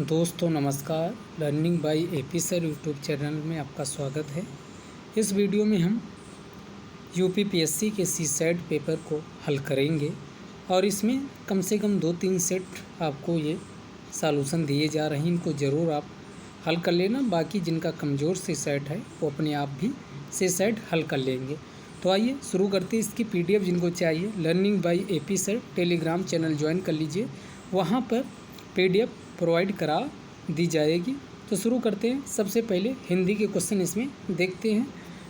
दोस्तों नमस्कार। Learning by AP sir YouTube channel में आपका स्वागत है। इस वीडियो में हम यूपीपीएससी के सीसैट पेपर को हल करेंगे और इसमें कम से कम 2-3 सेट आपको ये सॉल्यूशन दिए जा रहे हैं। इनको ज़रूर आप हल कर लेना। बाकी जिनका कमज़ोर सीसैट है वो अपने आप भी सीसैट हल कर लेंगे। तो आइए शुरू करते हैं। इसकी पीडीएफ जिनको चाहिए learning by AP sir Telegram channel join कर लीजिए, वहाँ पर पीडीएफ प्रोवाइड करा दी जाएगी। तो शुरू करते हैं। सबसे पहले हिंदी के क्वेश्चन इसमें देखते हैं।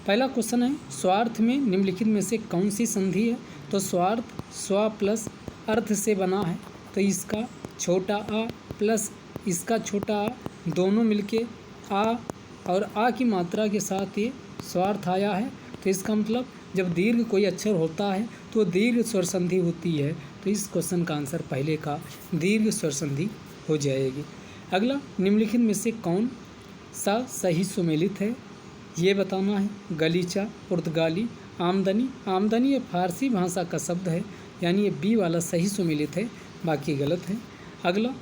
पहला क्वेश्चन है, स्वार्थ में निम्नलिखित में से कौन सी संधि है? तो स्वार्थ स्व प्लस अर्थ से बना है, तो इसका छोटा आ प्लस इसका छोटा आ दोनों मिलके आ और आ की मात्रा के साथ ये स्वार्थ आया है। तो इसका मतलब जब दीर्घ कोई अक्षर होता है तो दीर्घ स्वर संधि होती है। तो इस क्वेश्चन का आंसर पहले का दीर्घ स्वर संधि हो जाएगी। अगला, निम्नलिखित में से कौन सा सही सुमेलित है ये बताना है। गलीचा, पुर्तगाली, आमदनी। आमदनी ये फारसी भाषा का शब्द है, यानी ये बी वाला सही सुमेलित है, बाकी गलत है। अगला,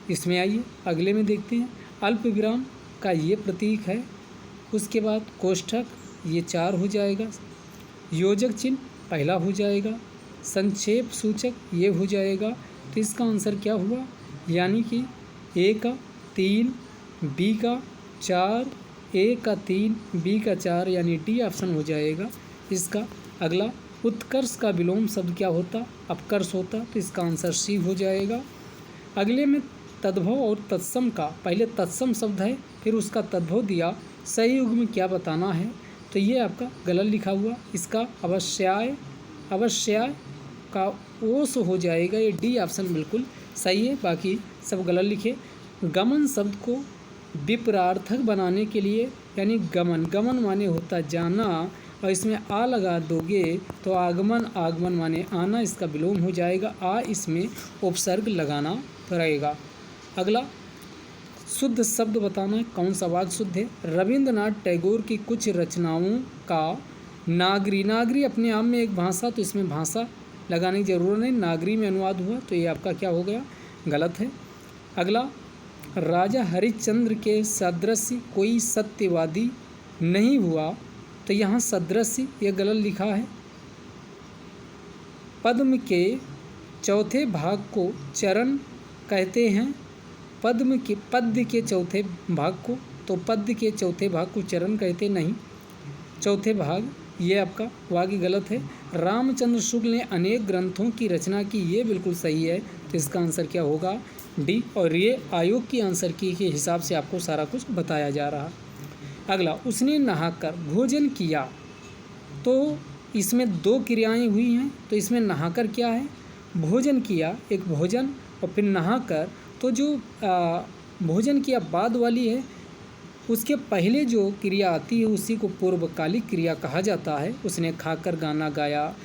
इसमें आइए अगले में देखते हैं। अल्प विराम का ये प्रतीक है, उसके बाद कोष्ठक ये 4 हो जाएगा, योजक चिन्ह पहला हो जाएगा, संक्षेप सूचक ये हो जाएगा। तो इसका आंसर क्या हुआ, यानी कि ए का 3, बी का 4, ए का 3, बी का 4, यानी डी ऑप्शन हो जाएगा इसका। अगला, उत्कर्ष का विलोम शब्द क्या होता? अपकर्ष होता। तो इसका आंसर सी हो जाएगा। अगले में तद्भव और तत्सम का, पहले तत्सम शब्द है फिर उसका तद्भव दिया, सही युग में क्या बताना है? तो ये आपका गलत लिखा हुआ। इसका अवश्याय का ओस हो जाएगा, ये डी ऑप्शन बिल्कुल सही है, बाकी सब गलत लिखे। गमन शब्द को विपरार्थक बनाने के लिए, यानी गमन माने होता जाना और इसमें आ लगा दोगे तो आगमन माने आना, इसका विलोम हो जाएगा। आ इसमें उपसर्ग लगाना पड़ेगा। अगला, शुद्ध शब्द बताना है, कौन सा वाक्य शुद्ध है? रविंद्रनाथ टैगोर की कुछ रचनाओं का नागरी अपने आप में एक भाषा, तो इसमें भाषा लगाने की जरूरत नहीं, नागरी में अनुवाद हुआ, तो ये आपका क्या हो गया, गलत है। अगला, राजा हरिश्चंद्र के सदृश कोई सत्यवादी नहीं हुआ, तो यहाँ सदृश ये गलत लिखा है। पद्म के चौथे भाग को चरण कहते हैं, पद्य के चौथे भाग को, तो पद्य के चौथे भाग को चरण कहते नहीं, चौथे भाग ये आपका वाक्य गलत है। रामचंद्र शुक्ल ने अनेक ग्रंथों की रचना की, ये बिल्कुल सही है, तो इसका आंसर क्या होगा, डी। और ये आयोग की आंसर की के हिसाब से आपको सारा कुछ बताया जा रहा। अगला, उसने नहाकर भोजन किया, तो इसमें 2 क्रियाएं हुई हैं, तो इसमें नहाकर क्या है, भोजन किया, एक भोजन, और फिर नहाकर, तो जो भोजन किया बाद वाली है, उसके पहले जो क्रिया आती है उसी को पूर्वकालिक क्रिया कहा जाता है। उसने खाकर गाना गाया,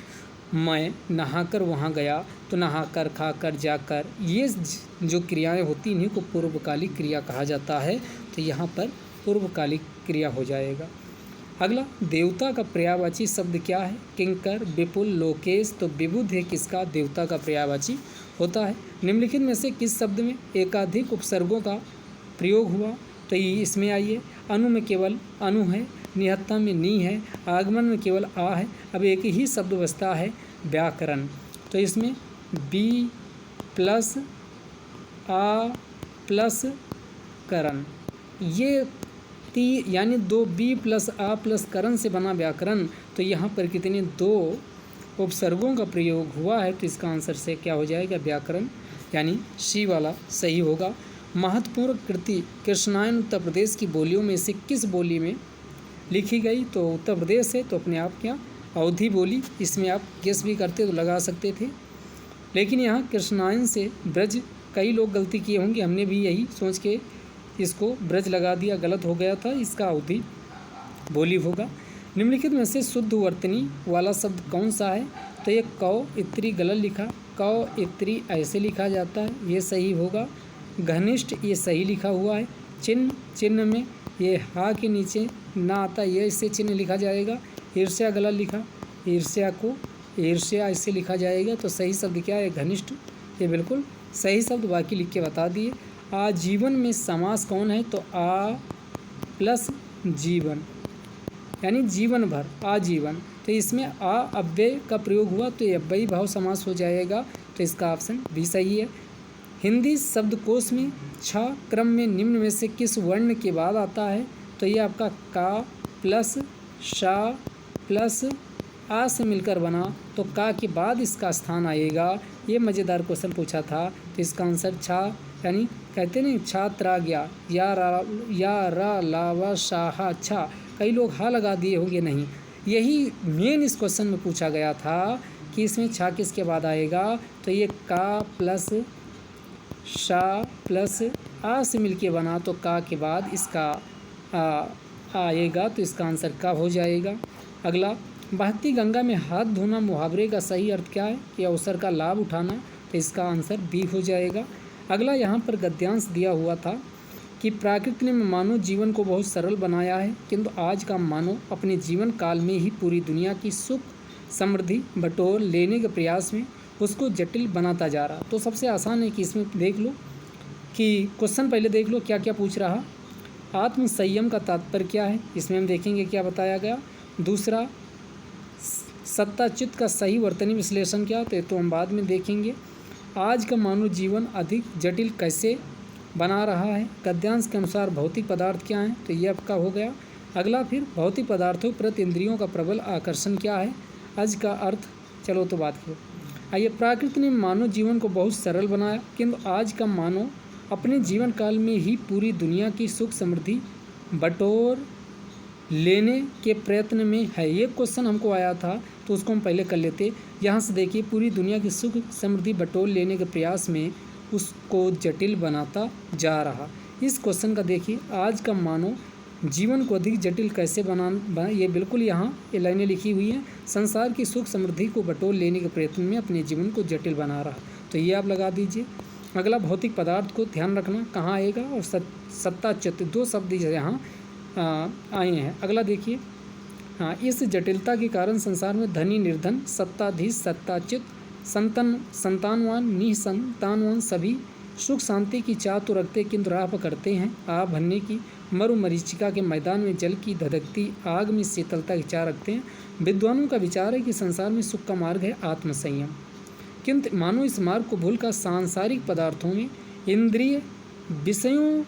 मैं नहाकर वहाँ गया, तो नहाकर, खाकर, जाकर, ये जो क्रियाएं होती इन्हीं को पूर्वकालिक क्रिया कहा जाता है। तो यहाँ पर पूर्वकालिक क्रिया हो जाएगा। अगला, देवता का पर्यायवाची शब्द क्या है? किंकर, विपुल, लोकेश। तो विबुध है किसका, देवता का पर्यायवाची होता है। निम्नलिखित में से किस शब्द में एकाधिक उपसर्गों का प्रयोग हुआ? तो इसमें आइए, अनु में केवल अनु है, निहत्था में नी है, आगमन में केवल आ है। अब एक ही शब्द बचता है व्याकरण, तो इसमें बी प्लस आ प्लस करण, ये यानी 2 बी प्लस आ प्लस करण से बना व्याकरण। तो यहाँ पर कितने 2 उपसर्गों का प्रयोग हुआ है, तो इसका आंसर से क्या हो जाएगा, व्याकरण, यानी सी वाला सही होगा। महत्वपूर्ण कृति कृष्णायन उत्तर प्रदेश की बोलियों में से किस बोली में लिखी गई? तो उत्तर प्रदेश है, तो अपने आप क्या अवधी बोली, इसमें आप गेस भी करते तो लगा सकते थे, लेकिन यहाँ कृष्णायन से ब्रज, कई लोग गलती किए होंगे, हमने भी यही सोच के इसको ब्रज लगा दिया, गलत हो गया था, इसका अवधी बोली होगा। निम्नलिखित में से शुद्ध वर्तनी वाला शब्द कौन सा है? तो ये कौ इत्री गलत लिखा, कौ इत्री ऐसे लिखा जाता है, ये सही होगा। घनिष्ठ ये सही लिखा हुआ है। चिन्ह में ये हा के नीचे ना आता, ये इससे चिन्ह लिखा जाएगा। ईर्ष्या गलत लिखा, ईर्ष्या को ईर्ष्या इससे लिखा जाएगा। तो सही शब्द क्या है, घनिष्ठ, ये बिल्कुल सही शब्द, बाकी लिख के बता दिए। आजीवन में समास कौन है? तो आ प्लस जीवन, यानी जीवन भर, आजीवन। तो इसमें आ अव्यय का प्रयोग हुआ तो ये अव्ययी भाव समास हो जाएगा। तो इसका ऑप्शन भी सही है। हिंदी शब्दकोश में छा क्रम में निम्न में से किस वर्ण के बाद आता है? तो ये आपका का प्लस शा प्लस आ से मिलकर बना, तो का के बाद इसका स्थान आएगा। ये मज़ेदार क्वेश्चन पूछा था। तो इसका आंसर छा, यानी कहते नहीं छात्रा गया, या रा लावा शाहा छा, कई लोग हा लगा दिए होंगे, नहीं, यही मेन इस क्वेश्चन में पूछा गया था कि इसमें छा किसके बाद आएगा। तो ये का प्लस शा प्लस आ से मिलके बना, तो का के बाद इसका आएगा। तो इसका आंसर का हो जाएगा। अगला, बहती गंगा में हाथ धोना मुहावरे का सही अर्थ क्या है? कि अवसर का लाभ उठाना। तो इसका आंसर बी हो जाएगा। अगला, यहाँ पर गद्यांश दिया हुआ था कि प्रकृति ने मानव जीवन को बहुत सरल बनाया है, किंतु आज का मानव अपने जीवन काल में ही पूरी दुनिया की सुख समृद्धि बटोर लेने के प्रयास में उसको जटिल बनाता जा रहा। तो सबसे आसान है कि इसमें देख लो कि क्वेश्चन पहले देख लो क्या क्या पूछ रहा। आत्म संयम का तात्पर्य क्या है? इसमें हम देखेंगे क्या बताया गया। दूसरा, सत्ता चित्त का सही वर्तनी विश्लेषण क्या? तो हम बाद में देखेंगे। आज का मानव जीवन अधिक जटिल कैसे बना रहा है? गद्यांश के अनुसार भौतिक पदार्थ क्या हैं? तो ये आपका हो गया। अगला, फिर भौतिक पदार्थों प्रति इंद्रियों का प्रबल आकर्षण क्या है? आज का अर्थ, चलो तो बात करो। आइए, प्रकृति ने मानव जीवन को बहुत सरल बनाया, किंतु आज का मानव अपने जीवन काल में ही पूरी दुनिया की सुख समृद्धि बटोर लेने के प्रयत्न में है। ये क्वेश्चन हमको आया था तो उसको हम पहले कर लेते। यहाँ से देखिए, पूरी दुनिया की सुख समृद्धि बटोर लेने के प्रयास में उसको जटिल बनाता जा रहा। इस क्वेश्चन का देखिए, आज का मानव जीवन को अधिक जटिल कैसे बना, ये बिल्कुल यहाँ ये लाइनें लिखी हुई हैं। संसार की सुख समृद्धि को बटोर लेने के प्रयत्न में अपने जीवन को जटिल बना रहा। तो ये आप लगा दीजिए। अगला, भौतिक पदार्थ को ध्यान रखना कहाँ आएगा, और सत्ता चित्त, दो शब्द यहाँ आए हैं। अगला देखिए, हाँ, इस जटिलता के कारण संसार में धनी निर्धन, सत्ताधीश सत्ताचित, संतानवान निसंतानवान सभी सुख शांति की चाह तो रखते, किंतु राह पकड़ते हैं आ भरने की। मरुमरीचिका के मैदान में जल की धधकती आग में शीतलता की चाह रखते हैं। विद्वानों का विचार है कि संसार में सुख का मार्ग है आत्मसंयम, किंतु मानव इस मार्ग को भूलकर सांसारिक पदार्थों में इंद्रिय विषयों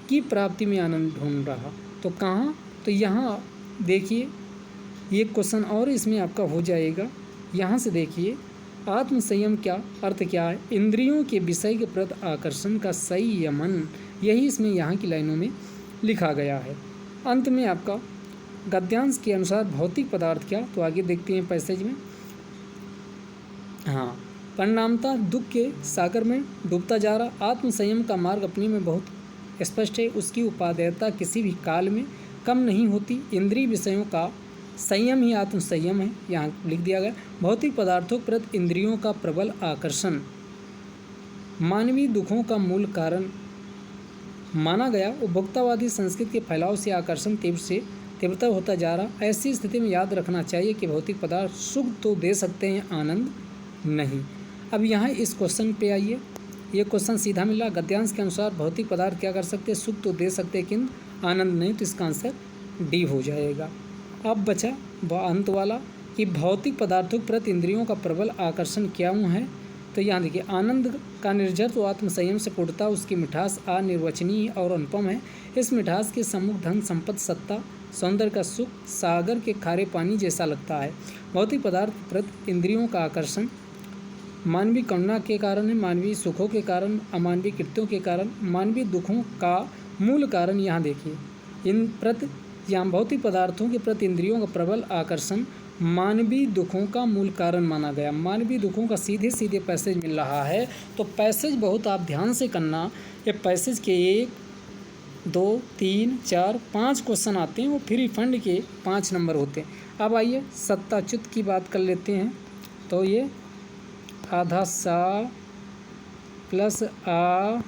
की प्राप्ति में आनंद ढूंढ रहा। तो कहाँ? तो यहाँ देखिए, ये क्वेश्चन और इसमें आपका हो जाएगा। यहाँ से देखिए, आत्मसंयम क्या अर्थ क्या है? इंद्रियों के विषय के प्रति आकर्षण का संयमन, यही इसमें यहाँ की लाइनों में लिखा गया है। अंत में आपका गद्यांश के अनुसार भौतिक पदार्थ क्या? तो आगे देखते हैं पैसेज में। हाँ, परिणामतः दुख के सागर में डूबता जा रहा। आत्मसंयम का मार्ग अपने में बहुत स्पष्ट है, उसकी उपादेयता किसी भी काल में कम नहीं होती। इंद्रिय विषयों का संयम ही आत्मसंयम है, यहाँ लिख दिया गया। भौतिक पदार्थों प्रति इंद्रियों का प्रबल आकर्षण मानवीय दुखों का मूल कारण माना गया। उपभोक्तावादी संस्कृति के फैलाव से आकर्षण तीव्रता होता जा रहा। ऐसी स्थिति में याद रखना चाहिए कि भौतिक पदार्थ सुख तो दे सकते हैं, आनंद नहीं। अब यहाँ इस क्वेश्चन पे आइए, ये क्वेश्चन सीधा मिला। गद्यांश के अनुसार भौतिक पदार्थ क्या कर सकते हैं? सुख तो दे सकते हैं, किंतु आनंद नहीं। तो इसका आंसर डी हो जाएगा। अब बचा अंत वाला कि भौतिक पदार्थों प्रति इंद्रियों का प्रबल आकर्षण क्या है? तो यहाँ देखिए, आनंद का निर्जर आत्मसंयम से पूर्णता, उसकी मिठास अनिर्वचनीय और अनुपम है। इस मिठास के सम्मुख धन संपत्ति सत्ता सौंदर्य का सुख सागर के खारे पानी जैसा लगता है। भौतिक पदार्थ प्रति इंद्रियों का आकर्षण मानवीय कामना के कारण है, मानवीय सुखों के कारण, अमानवीय कृत्यों के कारण, मानवीय दुखों का मूल कारण। यहाँ देखिए, यहाँ भौतिक पदार्थों के प्रति इंद्रियों का प्रबल आकर्षण मानवीय दुखों का मूल कारण माना गया। मानवीय दुखों का सीधे सीधे पैसेज मिल रहा है। तो पैसेज बहुत आप ध्यान से करना। ये पैसेज के 1 2 3 4 5 क्वेश्चन आते हैं, वो फ्री फंड के 5 नंबर होते हैं। अब आइए सत्ताच्युत की बात कर लेते हैं। तो ये आधा सा प्लस आ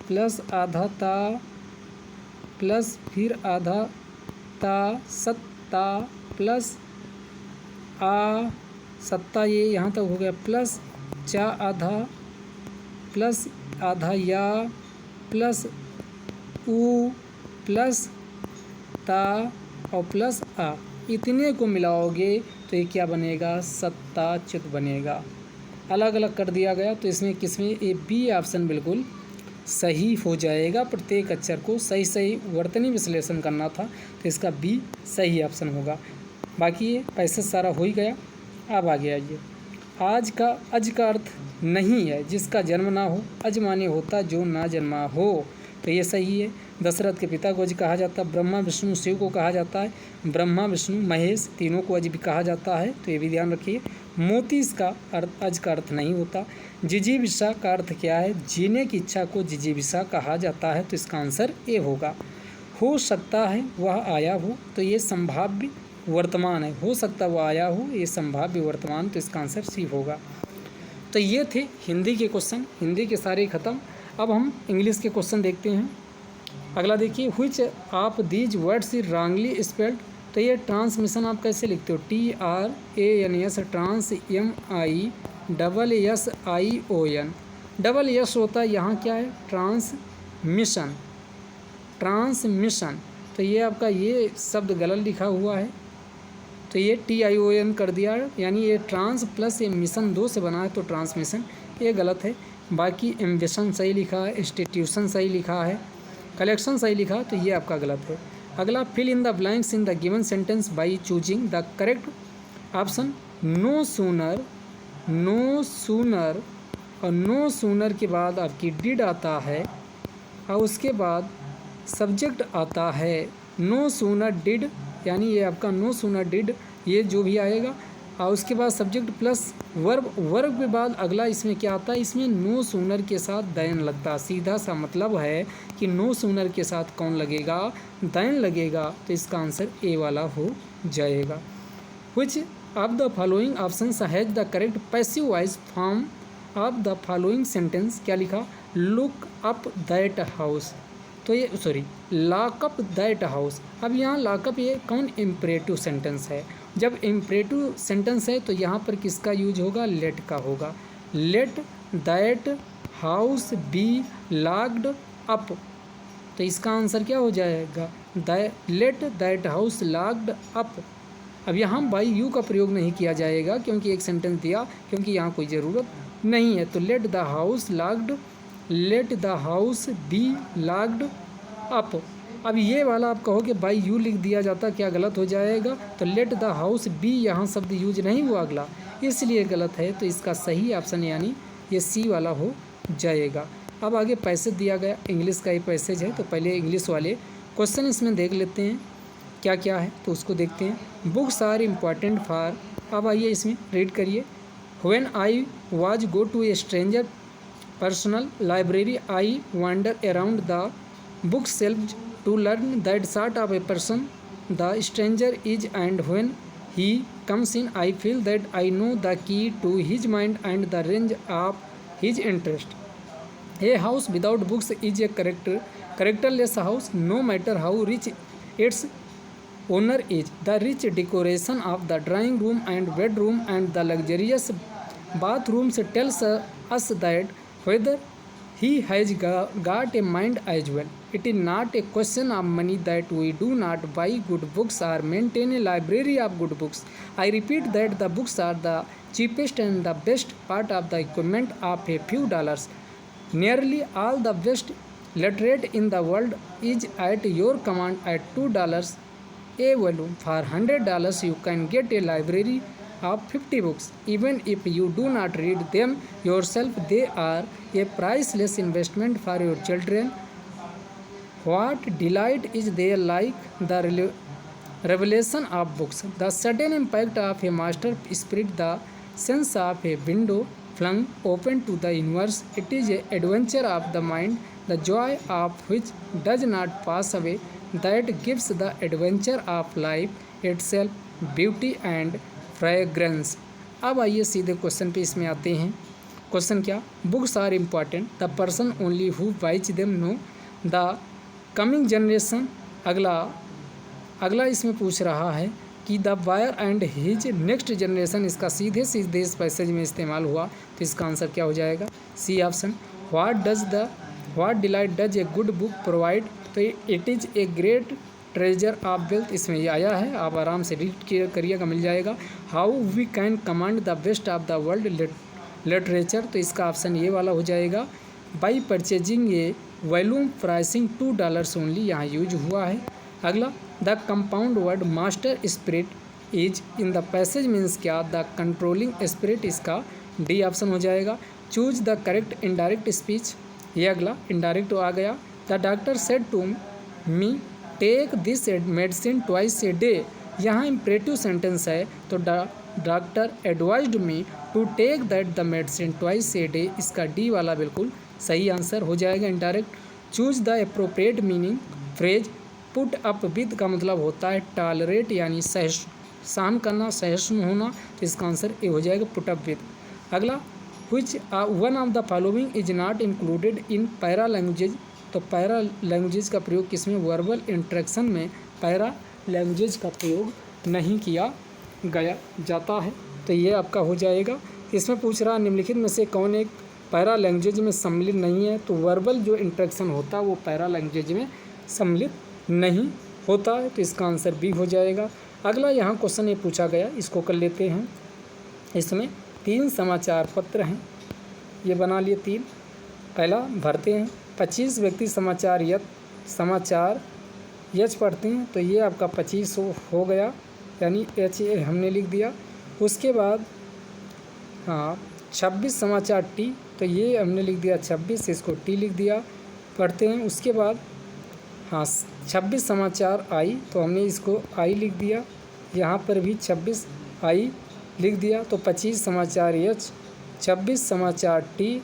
प्लस आधा ता प्लस फिर आधा ता सत्ता प्लस आ सत्ता, ये यहाँ तक हो गया, प्लस चा आधा प्लस आधा या प्लस ऊ प्लस ता और प्लस आ, इतने को मिलाओगे तो ये क्या बनेगा, सत्ता च्युत बनेगा। अलग अलग कर दिया गया तो इसमें किसमें, ये बी ऑप्शन बिल्कुल सही हो जाएगा। प्रत्येक अक्षर को सही सही वर्तनी विश्लेषण करना था तो इसका बी सही ऑप्शन होगा। बाकी ये पैसेज सारा हो ही गया। अब आगे आइए, आज का अर्थ नहीं है जिसका जन्म ना हो, अज माने होता जो ना जन्मा हो, तो ये सही है। दशरथ के पिता को अज कहा जाता है, ब्रह्मा विष्णु शिव को कहा जाता है, ब्रह्मा विष्णु महेश तीनों को अज भी कहा जाता है, तो ये भी ध्यान रखिए। मोती इसका अर्थ अज का अर्थ नहीं होता। जिजीविषा का अर्थ क्या है, जीने की इच्छा को जिजीविषा कहा जाता है, तो इसका आंसर ए होगा। हो सकता है वह आया हो, तो ये संभाव्य वर्तमान है, हो सकता वह आया हो, ये संभाव्य वर्तमान, तो इसका आंसर सी होगा। तो ये थे हिंदी के क्वेश्चन, हिंदी के सारे ख़त्म। अब हम इंग्लिश के क्वेश्चन देखते हैं। अगला देखिए, which of these words is wrongly spelled, तो ये ट्रांसमिशन आप कैसे लिखते हो, TRANS, trans MISSION, double S होता है, यहाँ क्या है ट्रांसमिशन, तो ये आपका ये शब्द गलत लिखा हुआ है, तो ये TION कर दिया, यानी ये ट्रांस प्लस ये मिशन दो से बना है, तो ट्रांसमिशन, ये गलत है। बाकी एम्बिशन सही लिखा है, इंस्टीट्यूशन सही लिखा है, कलेक्शन सही लिखा है, तो ये आपका गलत है। अगला, fill in the blanks in the given sentence by choosing the correct option. No sooner और नो सूनर के बाद आपकी डिड आता है और उसके बाद सब्जेक्ट आता है नो सूनर डिड, यानी ये आपका नो सूनर डिड, ये जो भी आएगा, और उसके बाद सब्जेक्ट प्लस वर्ब के बाद अगला इसमें क्या आता है, इसमें नो सूनर के साथ दयन लगता है। सीधा सा मतलब है कि नो सूनर के साथ कौन लगेगा, दयन लगेगा, तो इसका आंसर ए वाला हो जाएगा। Which of the following options has the correct passive voice form of the following sentence, क्या लिखा, लुक अप दैट हाउस, तो ये सॉरी लॉकअप दैट हाउस। अब यहाँ लॉकअप ये कौन इम्परेटिव सेंटेंस है, जब इम्परेटिव सेंटेंस है तो यहाँ पर किसका यूज होगा, लेट का होगा। Let that house B locked up, तो इसका आंसर क्या हो जाएगा, let that house locked up. अब यहाँ बाई यू का प्रयोग नहीं किया जाएगा क्योंकि एक सेंटेंस दिया, क्योंकि यहाँ कोई ज़रूरत नहीं है, तो let the house locked, let the house B locked up. अब ये वाला आप कहो कि बाई यू लिख दिया जाता, क्या गलत हो जाएगा, तो लेट द हाउस बी, यहाँ शब्द यूज नहीं हुआ अगला, इसलिए गलत है, तो इसका सही ऑप्शन यानी ये सी वाला हो जाएगा। अब आगे पैसेज दिया गया, इंग्लिश का ही पैसेज है, तो पहले इंग्लिश वाले क्वेश्चन इसमें देख लेते हैं क्या क्या है, तो उसको देखते हैं। बुक्स आर इम्पॉर्टेंट फॉर, अब आइए इसमें रीड करिए। When I was go to a stranger personal library I wander around the book shelf to learn that sort of a person the stranger is, and when he comes in I feel that I know the key to his mind and the range of his interest. A house without books is a characterless house, no matter how rich its owner is. The rich decoration of the drawing room and bedroom and the luxurious bathrooms tells us that whether he has got a mind as well. It is not a question of money that we do not buy good books or maintain a library of good books. I repeat that the books are the cheapest and the best part of the equipment of a few dollars. Nearly all the best literature in the world is at your command at $2 a volume. For $100 you can get a library of 50 books. Even if you do not read them yourself, they are a priceless investment for your children. What delight is there like the revelation of books, the sudden impact of a master spirit, the sense of a window flung open to the universe. It is an adventure of the mind, the joy of which does not pass away, that gives the adventure of life itself beauty and fragrance. अब आइए सीधे question पे इसमें आते हैं। Question क्या, books are important, the person only who buys them no the coming generation. अगला इसमें पूछ रहा है कि the buyer and his next generation, इसका सीधे सीधे इस पैसेज में इस्तेमाल हुआ, तो इसका आंसर क्या हो जाएगा, C option. What delight does a good book provide, तो it is a great treasure of wealth, इसमें ये आया है, आप आराम से रीड करिएगा, मिल जाएगा। How we can command the best of the world literature, तो इसका ऑप्शन ये वाला हो जाएगा। By purchasing a volume pricing $2 only, यहाँ यूज हुआ है। अगला, the compound word master spirit is in the passage means क्या, द कंट्रोलिंग स्पिरिट, इसका डी ऑप्शन हो जाएगा। Choose the correct indirect speech, ये अगला इनडायरेक्ट आ गया। The doctor said to me take this medicine twice a day, यहाँ imperative sentence है, तो doctor advised me to take that the medicine twice a day, इसका डी वाला बिल्कुल सही आंसर हो जाएगा indirect. Choose the appropriate meaning phrase, put up with का मतलब होता है टॉलरेट यानी सहन करना, सहिष्णु होना, तो इसका आंसर ए हो जाएगा पुट अप विद। अगला, which one of the following is not included in paralanguage, तो पैरा लैंग्वेज का प्रयोग किसमें, वर्बल इंट्रैक्शन में पैरा लैंग्वेज का प्रयोग नहीं किया गया जाता है, तो ये आपका हो जाएगा। इसमें पूछ रहा निम्नलिखित में से कौन एक पैरा लैंग्वेज में सम्मिलित नहीं है, तो वर्बल जो इंट्रैक्शन होता है वो पैरा लैंग्वेज में सम्मिलित नहीं होता है, तो इसका आंसर बी हो जाएगा। अगला यहाँ क्वेश्चन ये पूछा गया, इसको कर लेते हैं। इसमें 3 समाचार पत्र हैं, ये बना लिए 3। पहला भरते हैं, 25 व्यक्ति समाचार यच पढ़ते हैं, तो ये आपका 25 हो गया, यानी एच हमने लिख दिया। उसके बाद 26 समाचार टी, तो ये हमने लिख दिया 26, इसको टी लिख दिया, पढ़ते हैं। उसके बाद 26 समाचार आई, तो हमने इसको आई लिख दिया, यहाँ पर भी 26 आई लिख दिया, तो 25 समाचार एच, 26 समाचार टी।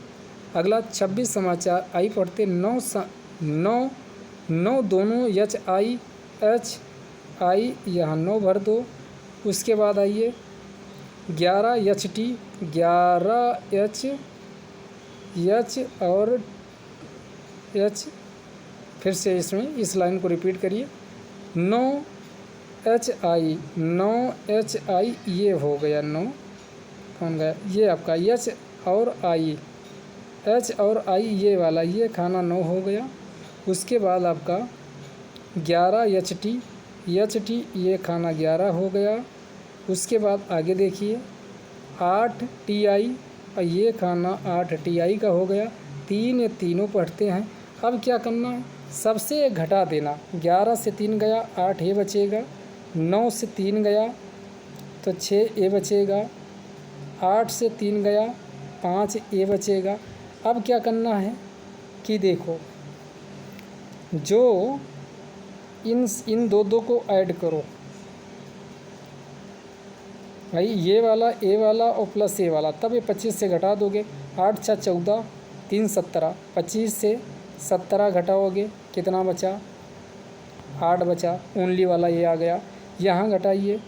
अगला 26 समाचार आई पढ़ते, 9 दोनों एच आई यहाँ 9 भर दो। उसके बाद आइए 11 एच टी, 11 एच और एच, फिर से इसमें इस लाइन को रिपीट करिए, 9 एच आई, ये हो गया 9, कौन गया, ये आपका एच और आई ये वाला, ये खाना 9 हो गया। उसके बाद आपका 11 एच टी, ये खाना 11 हो गया। उसके बाद आगे देखिए 8 टी आई, और ये खाना 8 टी आई का हो गया। 3 ये तीनों पढ़ते हैं। अब क्या करना है, सबसे घटा देना, 11 से 3 गया 8 ये बचेगा, 9 से 3 गया तो 6 ये बचेगा, 8 से 3 गया 5 ये बचेगा। अब क्या करना है कि देखो, जो इन दो को ऐड करो भाई, ये वाला ए वाला और प्लस ए वाला, तब ये 25 से घटा दोगे, 8 × 14 3 17, 25 से 17 घटाओगे, कितना बचा, 8 बचा, ओनली वाला ये आ गया। यहाँ घटाइए,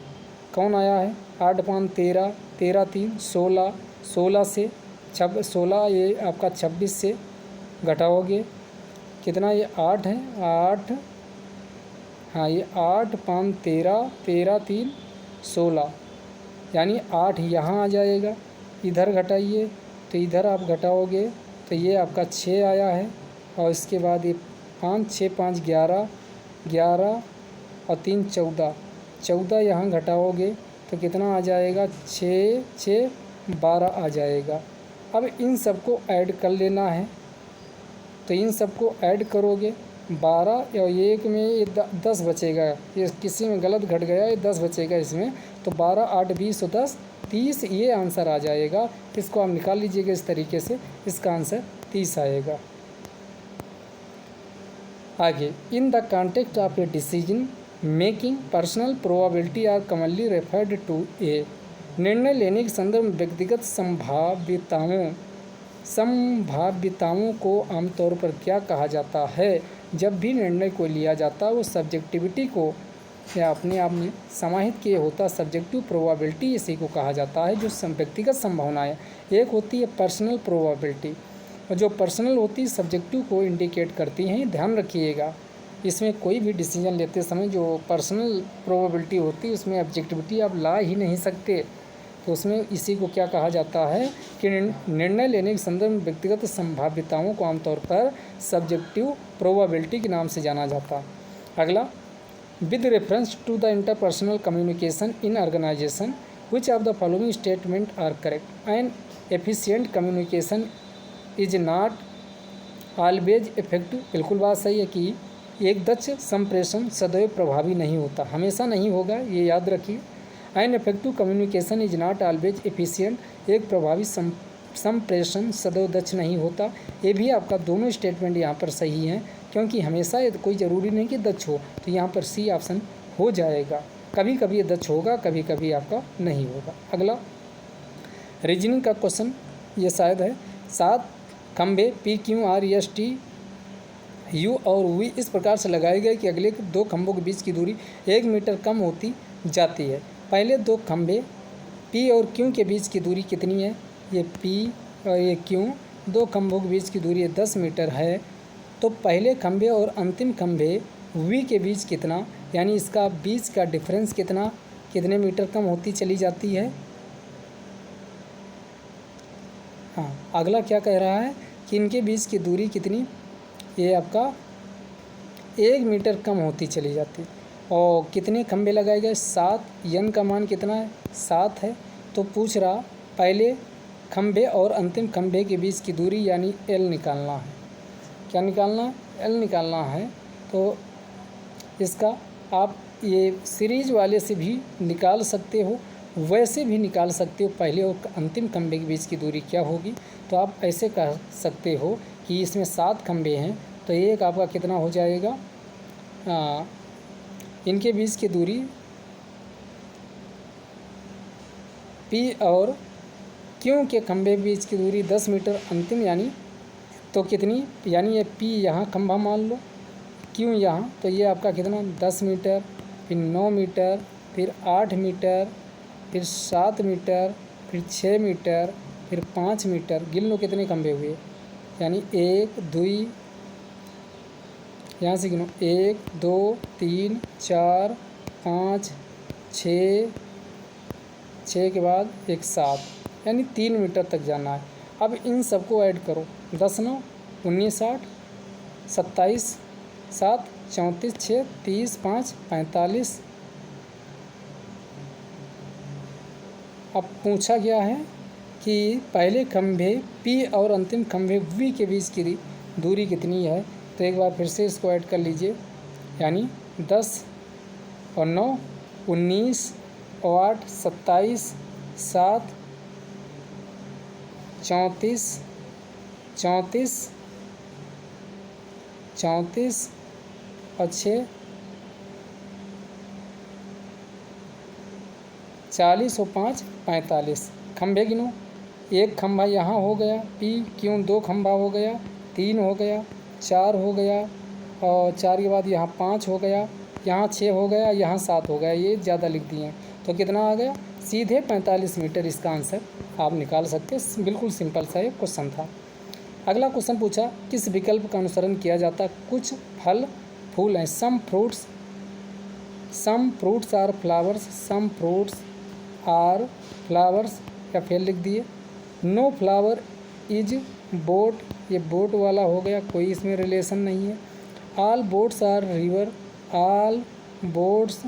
कौन आया है, 8 × 5 13, 13 × 3 16, 16 से 16 ये आपका 26 से घटाओगे, कितना, ये 8 है, 8 ये 8 × 5 13, 13 × 3 16, यानी 8 यहाँ आ जाएगा। इधर घटाइए, तो इधर आप घटाओगे तो ये आपका 6 आया है, और इसके बाद ये 5 6 5 11, 11 और 3 14, 14 यहाँ घटाओगे तो कितना आ जाएगा, 6 6 12 आ जाएगा। अब इन सबको ऐड कर लेना है, तो इन सबको ऐड करोगे, 12 और 1 में ये 10 बचेगा, ये किसी में गलत घट गया, ये 10 बचेगा इसमें, तो 12 8 20 और 10 30 ये आंसर आ जाएगा। इसको आप निकाल लीजिएगा इस तरीके से, इसका आंसर 30 आएगा। आगे, in the context of a decision making personal probability are commonly referred to a, निर्णय लेने के संदर्भ में व्यक्तिगत संभाव्यताओं को आमतौर पर क्या कहा जाता है। जब भी निर्णय को लिया जाता है वो सब्जेक्टिविटी को या अपने आप में समाहित किए होता, सब्जेक्टिव प्रोबेबिलिटी इसी को कहा जाता है। जो व्यक्तिगत संभावनाएं, एक होती है पर्सनल प्रोबेबिलिटी, और जो पर्सनल होती है सब्जेक्टिव को इंडिकेट करती हैं। ध्यान रखिएगा, इसमें कोई भी डिसीजन लेते समय जो पर्सनल प्रोबेबिलिटी होती है उसमें ऑब्जेक्टिविटी आप ला ही नहीं सकते। तो उसमें इसी को क्या कहा जाता है कि निर्णय लेने के संदर्भ में व्यक्तिगत संभाव्यताओं को आमतौर पर सब्जेक्टिव प्रोबेबिलिटी के नाम से जाना जाता है। अगला, with reference to the interpersonal communication in organization which of the following statement are correct. An efficient communication is not always effective. बिल्कुल बात सही है कि एक दक्ष संप्रेषण सदैव प्रभावी नहीं होता, हमेशा नहीं होगा, ये याद रखिए। An effective communication is not always efficient, एक प्रभावी संप्रेषण सदैव दक्ष नहीं होता। ये भी आपका दोनों स्टेटमेंट यहाँ पर सही हैं, क्योंकि हमेशा ये कोई ज़रूरी नहीं कि दक्ष हो, तो यहाँ पर सी ऑप्शन हो जाएगा। कभी कभी ये दक्ष होगा, कभी कभी आपका नहीं होगा। अगला रीजनिंग का क्वेश्चन ये शायद है। 7 खंभे PQRST U और V इस प्रकार से लगाए गए कि अगले 2 खंभों के बीच की दूरी 1 मीटर कम होती जाती है। पहले 2 खंभे P और Q के बीच की दूरी कितनी है? ये P और ये Q, 2 खंभों के बीच की दूरी 10 मीटर है। तो पहले खंभे और अंतिम खंभे V के बीच कितना, यानी इसका बीच का डिफरेंस कितने मीटर कम होती चली जाती है। हाँ, अगला क्या कह रहा है कि इनके बीच की दूरी कितनी, ये आपका 1 मीटर कम होती चली जाती। और कितने खंभे लगाए गए? 7। n का मान कितना है? 7 है। तो पूछ रहा पहले खंभे और अंतिम खंभे के बीच की दूरी यानी L निकालना है। क्या निकालना है? L निकालना है। तो इसका आप ये सीरीज वाले से भी निकाल सकते हो, वैसे भी निकाल सकते हो पहले और अंतिम खंभे के बीच की दूरी क्या होगी। तो आप ऐसे कह सकते हो कि इसमें 7 खंभे हैं, तो एक आपका कितना हो जाएगा, इनके बीच की दूरी P और Q के खंभे के बीच की दूरी 10 मीटर अंतिम, यानी तो कितनी, यानी ये P यहाँ खंभा मान लो, Q यहाँ, तो ये आपका कितना 10 मीटर, फिर 9 मीटर, फिर 8 मीटर, फिर 7 मीटर, फिर 6 मीटर, फिर 5 मीटर। गिन लो कितने खंभे हुए, यानी 1 2, यहाँ से गिनो 1 2 3 4 5 6 के बाद 1 7, यानी 3 मीटर तक जाना है। अब इन सबको ऐड करो, 10 9 19 60 27 7 34 6 30 5 45। अब पूछा गया है कि पहले खंभे P और अंतिम खंभे V के बीच की दूरी कितनी है। तो एक बार फिर से इसको ऐड कर लीजिए, यानी 10 और 9 19 और 8 27 7 34 34 34 और 6 40 और 5 45। खंभे गिनो, एक खंभा यहाँ हो गया P Q, 2 खंभा हो गया, 3 हो गया, 4 हो गया, और 4 के बाद यहाँ 5 हो गया, यहाँ 6 हो गया, यहाँ 7 हो गया, ये ज़्यादा लिख दिए हैं। तो कितना आ गया? सीधे 45 मीटर इसका आंसर आप निकाल सकते हैं। बिल्कुल सिंपल सा एक क्वेश्चन था। अगला क्वेश्चन पूछा, किस विकल्प का अनुसरण किया जाता? कुछ फल फूल हैं, some fruits are flowers, some fruits are flowers, या फेल लिख दिए। नो फ्लावर इज बोट, ये बोट वाला हो गया, कोई इसमें रिलेशन नहीं है। All boats are river, all boats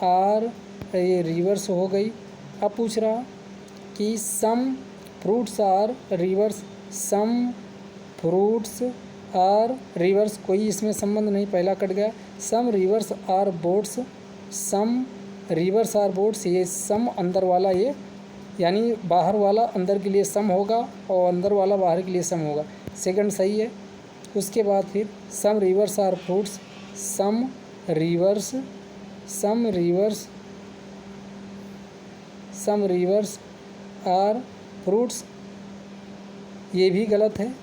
are, ये रिवर्स हो गई। अब पूछ रहा कि some fruits are rivers, some fruits are rivers, कोई इसमें संबंध नहीं, पहला कट गया। Some rivers are boats, some rivers are boats, ये सम अंदर वाला, ये यानी बाहर वाला अंदर के लिए सम होगा और अंदर वाला बाहर के लिए सम होगा, सेकंड सही है। उसके बाद फिर some rivers are fruits, some rivers are fruits, ये भी गलत है।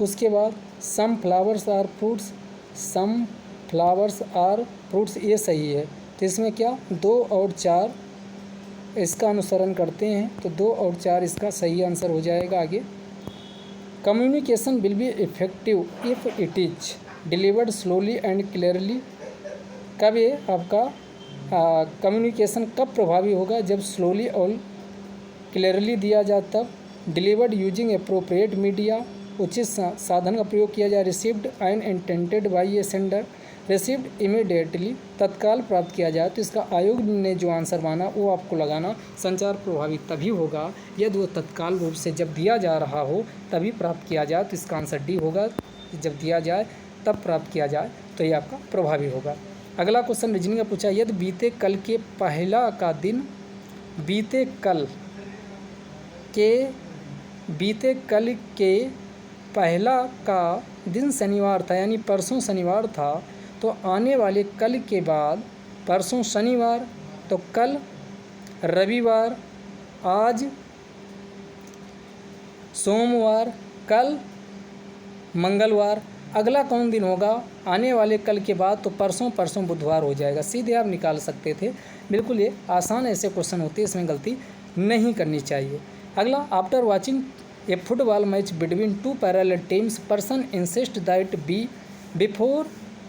उसके बाद some flowers are fruits, some flowers are fruits, ये सही है। तो इसमें क्या 2 और 4 इसका अनुसरण करते हैं, तो 2 और 4 इसका सही आंसर हो जाएगा। आगे, communication will be effective if it is delivered slowly and clearly. कब ये आपका कम्युनिकेशन कब प्रभावी होगा? जब स्लोली और क्लियरली दिया जाए तब। डिलीवर्ड यूजिंग अप्रोप्रिएट मीडिया, उचित साधन का प्रयोग किया जाए। Received and intended by A sender, received immediately, तत्काल प्राप्त किया जाए तो इसका आयोग ने जो आंसर माना वो आपको लगाना। संचार प्रभावी तभी होगा यदि वो तत्काल रूप से जब दिया जा रहा हो तभी प्राप्त किया जाए, तो इसका आंसर डी होगा। जब दिया जाए तब प्राप्त किया जाए तो ये आपका प्रभावी होगा। अगला क्वेश्चन रीजनिंग का पूछा, यदि बीते कल के पहला का दिन, बीते कल के पहला का दिन शनिवार था, यानी परसों शनिवार था, तो आने वाले कल के बाद परसों शनिवार, तो कल रविवार, आज सोमवार, कल मंगलवार। अगला कौन दिन होगा आने वाले कल के बाद, तो परसों बुधवार हो जाएगा। सीधे आप निकाल सकते थे। बिल्कुल ये आसान ऐसे क्वेश्चन होते हैं, इसमें गलती नहीं करनी चाहिए। अगला, after watching a football match between two parallel teams, person insist that be before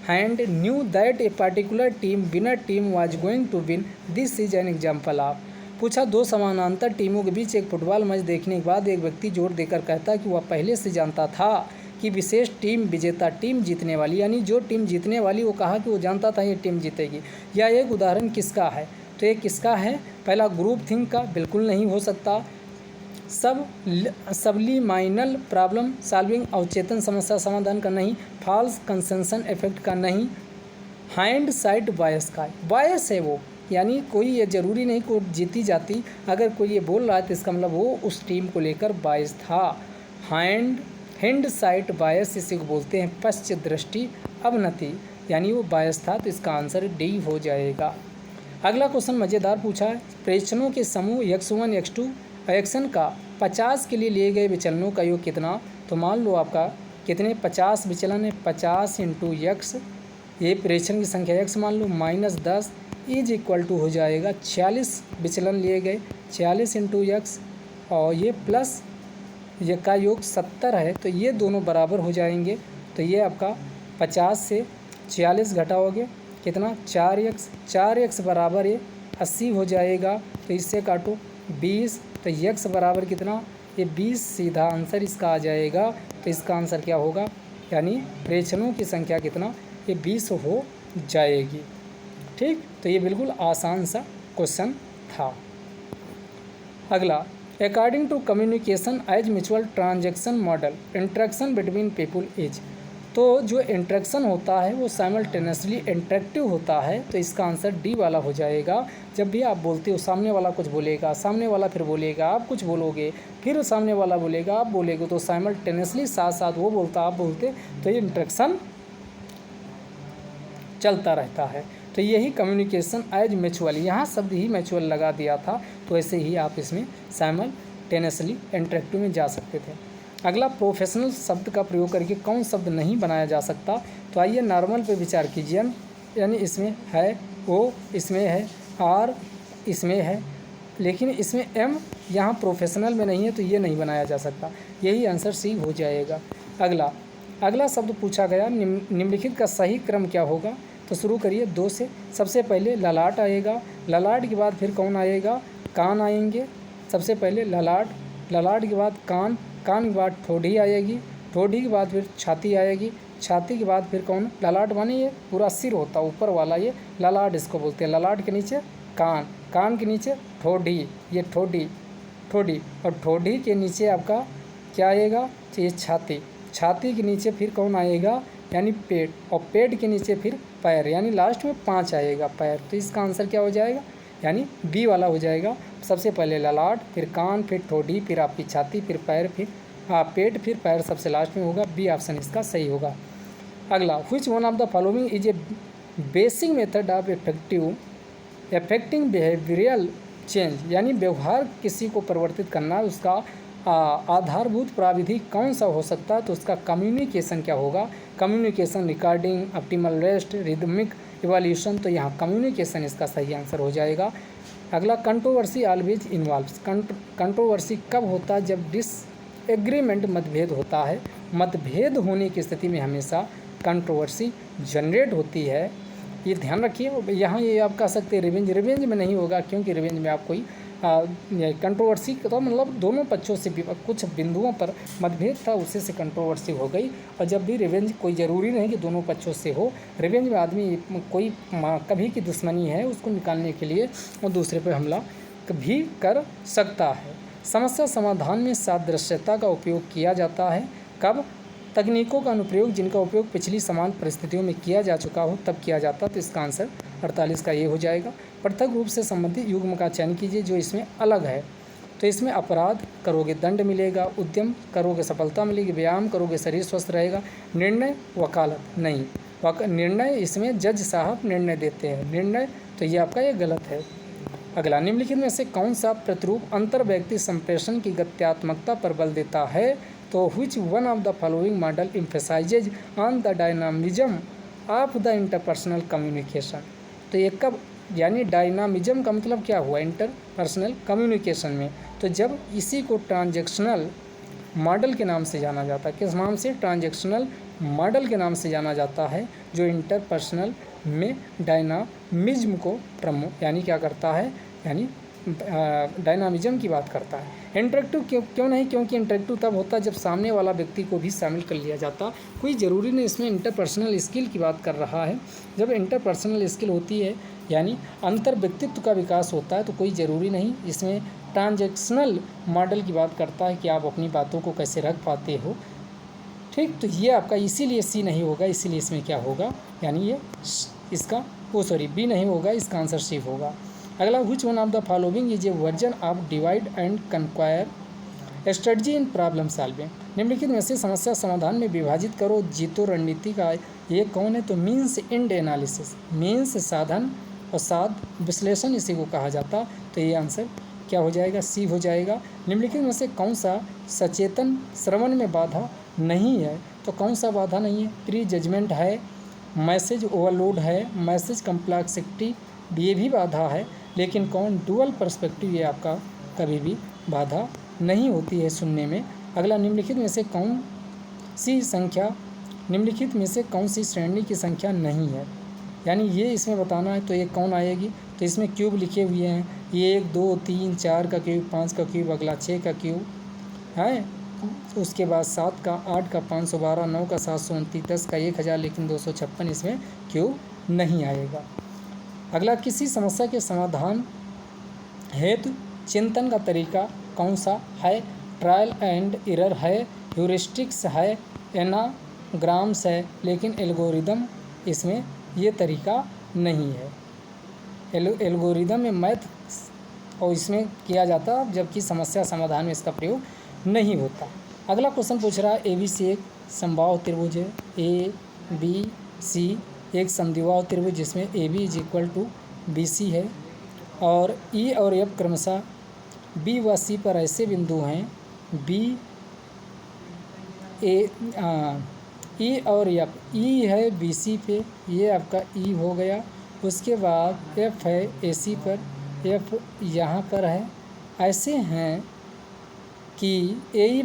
hand knew that a particular team winner team was going to win, this is an example of. पूछा, दो समानांतर टीमों के बीच एक football match देखने के बाद एक व्यक्ति जोर देकर कहता है कि वह पहले से जानता था कि विशेष टीम विजेता टीम जीतने वाली, यानी जो टीम जीतने वाली वो कहा कि वो जानता था ये टीम जीतेगी। या एक उदाहरण किसका है, तो ये किसका है? पहला ग्रुप थिंक का, बिल्कुल नहीं हो सकता। सबलिमाइनल प्रॉब्लम सॉल्विंग, अवचेतन समस्या समाधान का नहीं। फॉल्स कंसेंशन इफेक्ट का नहीं। हाइंड साइड बायस का, बायस है वो, यानी कोई ये जरूरी नहीं को जीती जाती, अगर कोई ये बोल रहा है तो इसका मतलब वो उस टीम को लेकर बायस था। हैंड साइट बायस इसी को बोलते हैं पश्च दृष्टि अवनति, यानी वो बायस था, तो इसका आंसर डी हो जाएगा। अगला क्वेश्चन मज़ेदार पूछा है, प्रेक्षणों के समूह x1 x2 एक्शन का 50 के लिए लिए गए विचलनों का योग कितना? तो मान लो आपका कितने 50 विचलन है, 50 इंटू एक्स, ये प्रेक्षण की संख्या x मान लो, -10 इज इक्वल टू हो जाएगा 46 विचलन लिए गए, 46 इंटू एक्स, और ये प्लस ये का योग 70 है, तो ये दोनों बराबर हो जाएंगे। तो ये आपका 50 से 46 घटाओगे कितना, 4x, 4x बराबर ये 80 हो जाएगा, तो इससे काटो 20, तो x बराबर कितना, ये 20 सीधा आंसर इसका आ जाएगा। तो इसका आंसर क्या होगा, यानी प्रेक्षणों की संख्या कितना, ये 20 हो जाएगी। ठीक, तो ये बिल्कुल आसान सा क्वेश्चन था। अगला, according to communication as mutual transaction model, interaction between people is, तो जो इंटरेक्शन होता है वो साइमल्टेनियसली इंटरेक्टिव होता है, तो इसका आंसर डी वाला हो जाएगा। जब भी आप बोलते हो सामने वाला कुछ बोलेगा, सामने वाला फिर बोलेगा, आप कुछ बोलोगे, फिर सामने वाला बोलेगा, आप बोलेगे, तो साइमल्टेनियसली साथ साथ वो बोलता आप बोलते, तो ये इंटरेक्शन चलता रहता है। तो यही कम्युनिकेशन एज म्यूचुअल, यहाँ शब्द ही म्यूचुअल लगा दिया था, तो ऐसे ही आप इसमें साइमल्टेनियसली इंटरेक्टिव में जा सकते थे। अगला, प्रोफेशनल शब्द का प्रयोग करके कौन शब्द नहीं बनाया जा सकता? तो आइए नॉर्मल पे विचार कीजिए, यानी इसमें है ओ, इसमें है आर, इसमें है, लेकिन इसमें एम यहाँ प्रोफेशनल में नहीं है, तो ये नहीं बनाया जा सकता। यही आंसर सी हो जाएगा। अगला शब्द पूछा गया, निम्नलिखित का सही क्रम क्या होगा? तो शुरू करिए 2 से। सबसे पहले ललाट आएगा, ललाट के बाद फिर कौन आएगा, कान आएंगे। सबसे पहले ललाट, ललाट के बाद कान, कान के बाद ठोड़ी आएगी, ठोड़ी के बाद फिर छाती आएगी, छाती के बाद फिर कौन, ललाट माने ये पूरा सिर होता है ऊपर वाला, ये ललाट इसको बोलते हैं। ललाट के नीचे कान, कान के नीचे ठोड़ी, ये ठोड़ी, ठोड़ी, और ठोड़ी के नीचे आपका क्या आएगा, तो ये छाती, छाती के नीचे फिर कौन आएगा, यानी पेट, और पेट के नीचे फिर पैर, यानी लास्ट में 5 आएगा पैर। तो इसका आंसर क्या हो जाएगा, यानी बी वाला हो जाएगा। सबसे पहले ललाट, फिर कान, फिर ठोड़ी, फिर आपकी छाती, फिर पैर, फिर पेट, फिर पैर सबसे लास्ट में होगा। बी ऑप्शन इसका सही होगा। अगला, which one of the following is A basic method of affecting behavioural change, यानी व्यवहार किसी को परिवर्तित करना, उसका आधारभूत प्राविधि कौन सा हो सकता है? तो उसका कम्युनिकेशन क्या होगा, communication, recording, optimal rest, rhythmic evolution, तो यहाँ कम्युनिकेशन इसका सही आंसर हो जाएगा। अगला, कंट्रोवर्सी ऑलवेज इन्वॉल्व्स, कंट्रोवर्सी कब होता है? जब डिसएग्रीमेंट, मतभेद होता है। मतभेद होने की स्थिति में हमेशा कंट्रोवर्सी जनरेट होती है, ये ध्यान रखिए। यहाँ ये आप कह सकते हैं रिवेंज, रिवेंज में नहीं होगा, क्योंकि रिवेंज में आप कोई कंट्रोवर्सी तो मतलब दोनों पक्षों से कुछ बिंदुओं पर मतभेद था, उसी से कंट्रोवर्सी हो गई। और जब भी रिवेंज, कोई ज़रूरी नहीं कि दोनों पक्षों से हो, रिवेंज में आदमी कोई कभी की दुश्मनी है उसको निकालने के लिए वो दूसरे पर हमला भी कर सकता है। समस्या समाधान में सादृश्यता का उपयोग किया जाता है। कब? तकनीकों का अनुप्रयोग जिनका उपयोग पिछली समान परिस्थितियों में किया जा चुका हो तब किया जाता। तो इसका आंसर 48 का ये हो जाएगा। पृथक रूप से संबंधित युग्म का चयन कीजिए जो इसमें अलग है। तो इसमें अपराध करोगे दंड मिलेगा, उद्यम करोगे सफलता मिलेगी, व्यायाम करोगे शरीर स्वस्थ रहेगा, निर्णय वकालत नहीं। निर्णय इसमें जज साहब निर्णय देते हैं, निर्णय, तो ये आपका ये गलत है। अगला, निम्नलिखित में से कौन सा प्रतिरूप अंतर व्यक्ति संप्रेषण की गत्यात्मकता पर बल देता है? तो which one of the following model emphasizes on the dynamism of the interpersonal communication? तो ये कब, यानी डायनामिज्म का मतलब क्या हुआ? इंटरपर्सनल कम्युनिकेशन में। तो जब इसी को ट्रांजैक्शनल मॉडल के नाम से जाना जाता है। किस नाम से? ट्रांजैक्शनल मॉडल के नाम से जाना जाता है, जो इंटरपर्सनल में डायनामिज्म को प्रमोट यानी क्या करता है, यानी डायनामिज्म की बात करता है। इंटरेक्टिव क्यों नहीं? क्योंकि इंटरेक्टिव तब होता है जब सामने वाला व्यक्ति को भी शामिल कर लिया जाता। कोई ज़रूरी नहीं इसमें इंटरपर्सनल स्किल की बात कर रहा है। जब इंटरपर्सनल स्किल होती है यानी अंतर व्यक्तित्व का विकास होता है, तो कोई ज़रूरी नहीं इसमें ट्रांजैक्शनल मॉडल की बात करता है कि आप अपनी बातों को कैसे रख पाते हो। ठीक, तो ये आपका इसीलिए सी नहीं होगा, इसीलिए इसमें क्या होगा, यानी ये इसका बी नहीं होगा, इसका आंसर सी होगा। अगला, which one of the following is a version of divide and conquer strategy in problem solving? निम्नलिखित में से समस्या समाधान में विभाजित करो जीतो रणनीति का ये कौन है? तो मीन्स एंड एनालिसिस, मीन्स साधन और साध विश्लेषण इसी को कहा जाता। तो ये आंसर क्या हो जाएगा? सी हो जाएगा। निम्नलिखित में से कौन सा सचेतन श्रवण में बाधा नहीं है? तो कौन सा बाधा नहीं है? प्री जजमेंट है, मैसेज ओवरलोड है, मैसेज कम्प्लेक्सिटी ये भी बाधा है, लेकिन कौन? डुअल पर्सपेक्टिव, ये आपका कभी भी बाधा नहीं होती है सुनने में। अगला, निम्नलिखित में से कौन सी संख्या, निम्नलिखित में से कौन सी श्रेणी की संख्या नहीं है? यानी ये इसमें बताना है, तो ये कौन आएगी? तो इसमें क्यूब लिखे हुए हैं, 1 2 3 4 का क्यूब, 5 का क्यूब, अगला 6 का क्यूब है, उसके बाद 7 का, 8 का 512, 9 का 729, 10 का 1000, लेकिन 256 इसमें क्यूब नहीं आएगा। अगला, किसी समस्या के समाधान हेतु चिंतन का तरीका कौन सा है? ट्रायल एंड एरर है, ह्यूरिस्टिक्स है, एनाग्राम्स है, लेकिन एल्गोरिदम इसमें ये तरीका नहीं है। एल्गोरिदम में मैथ और इसमें किया जाता, जबकि समस्या समाधान में इसका प्रयोग नहीं होता। अगला क्वेश्चन पूछ रहा है, ABC एक समबाहु त्रिभुज है, ABC एक समद्विबाहु त्रिभुज जिसमें AB = BC है, और E और F क्रमशः B व C पर ऐसे बिंदु हैं, E और F, E है BC पे, ये आपका E हो गया, उसके बाद F है AC पर, F यहाँ पर है, ऐसे हैं कि AE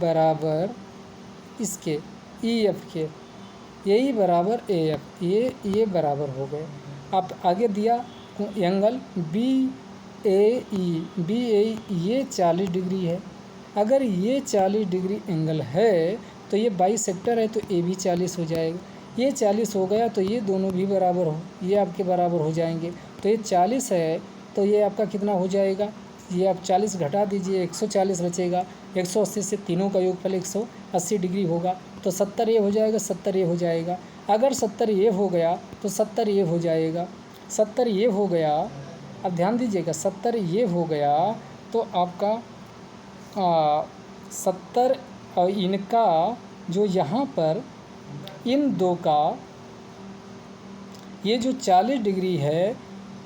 बराबर इसके EF के, AE बराबर AF, ये बराबर हो गए। अब आगे दिया एंगल BAE ये 40 डिग्री है। अगर ये 40 डिग्री एंगल है तो ये बाइसेक्टर है, तो AB 40 हो जाएगा। ये 40 हो गया तो ये दोनों भी बराबर हो, ये आपके बराबर हो जाएंगे। तो ये 40 है तो ये आपका कितना हो जाएगा? ये आप 40 घटा दीजिए, 140 बचेगा। 180 से तीनों का योगफल 180 डिग्री होगा, तो 70 ये हो जाएगा, 70 ये हो जाएगा। अगर 70 ये हो गया तो 70 ये हो जाएगा, 70 ये हो गया। अब ध्यान दीजिएगा, 70 ये हो गया तो आपका 70 और इनका जो यहाँ पर इन दो का ये जो 40 डिग्री है,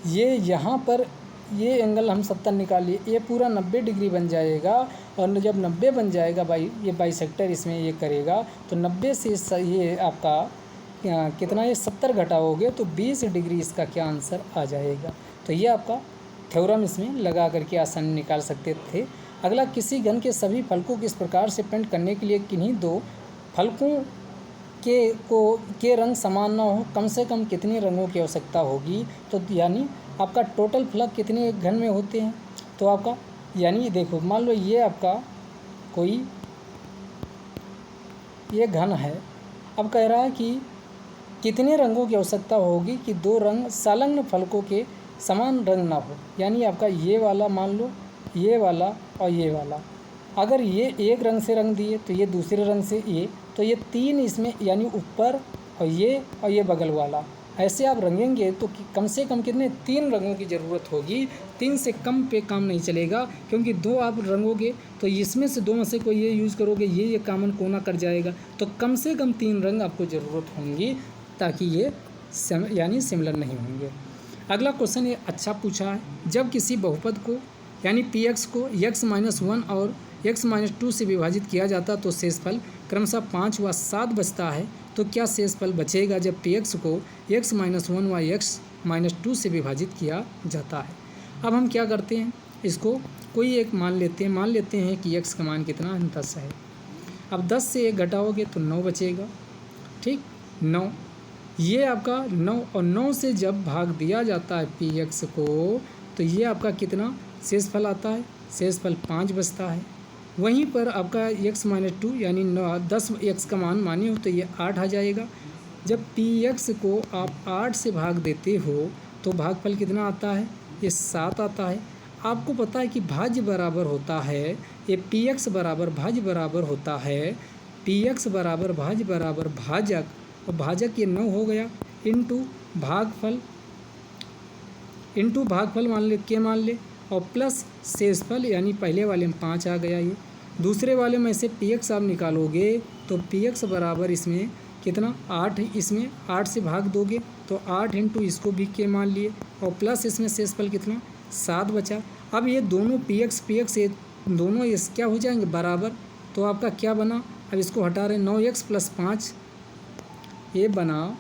ये यहाँ पर ये एंगल हम 70 निकालिए, ये पूरा 90 डिग्री बन जाएगा। और जब 90 बन जाएगा ये बाइसेक्टर इसमें ये करेगा, तो 90 से ये आपका कितना, ये 70 घटाओगे तो 20 डिग्री इसका क्या आंसर आ जाएगा। तो ये आपका थ्योरम इसमें लगा करके आसानी निकाल सकते थे। अगला, किसी घन के सभी फलकों को इस प्रकार से पेंट करने के लिए किन्हीं दो फलकों के रंग समान ना हो, कम से कम कितने रंगों की आवश्यकता होगी? तो यानी आपका टोटल फ्लक्स कितने एक घन में होते हैं। तो आपका यानी देखो मान लो ये आपका कोई ये घन है। अब कह रहा है कि कितने रंगों की आवश्यकता होगी कि दो रंग संलग्न फलकों के समान रंग ना हो। यानी आपका ये वाला मान लो, ये वाला और ये वाला, अगर ये एक रंग से रंग दिए तो ये दूसरे रंग से ये, तो ये तीन इसमें यानी ऊपर और ये बगल वाला, ऐसे आप रंगेंगे तो कम से कम कितने 3 रंगों की ज़रूरत होगी। 3 से कम पे काम नहीं चलेगा, क्योंकि 2 आप रंगोगे तो इसमें से 2 में से कोई ये यूज़ करोगे, ये कॉमन कोना कर जाएगा। तो कम से कम 3 रंग आपको ज़रूरत होंगी, ताकि ये यानी सिमिलर नहीं होंगे। अगला क्वेश्चन ये अच्छा पूछा है, जब किसी बहुपद को यानी px को x-1 और x-2 से विभाजित किया जाता तो शेषफल क्रमशः 5 व 7 बचता है, तो क्या शेषफल बचेगा जब px को x-1 व x-2 से विभाजित किया जाता है। अब हम क्या करते हैं, इसको कोई एक मान लेते हैं कि x का मान कितना 10 है। अब 10 से 1 घटाओगे तो 9 बचेगा, ठीक 9। ये आपका 9 और 9 से जब भाग दिया जाता है px को, तो ये आपका कितना शेषफल आता है, शेषफल 5 बचता है। वहीं पर आपका x-2 यानी 10 x का मान माने हो तो ये 8 आ जाएगा। जब px को आप 8 से भाग देते हो तो भागफल कितना आता है, ये 7 आता है। आपको पता है कि भाज्य बराबर होता है, ये px बराबर भाज्य बराबर होता है, px बराबर भाज्य बराबर भाजक, और भाजक ये 9 हो गया, इंटू भागफल मान ले और प्लस शेषफल यानी पहले वाले में 5 आ गया। ये दूसरे वाले में से px आप निकालोगे तो px बराबर इसमें कितना 8, इसमें 8 से भाग दोगे तो 8 इंटू इसको भी के मान लिए और प्लस इसमें शेषफल कितना 7 बचा। अब ये दोनों px ये दोनों इस क्या हो जाएंगे बराबर, तो आपका क्या बना, अब इसको हटा रहे 9x + 5, ये बना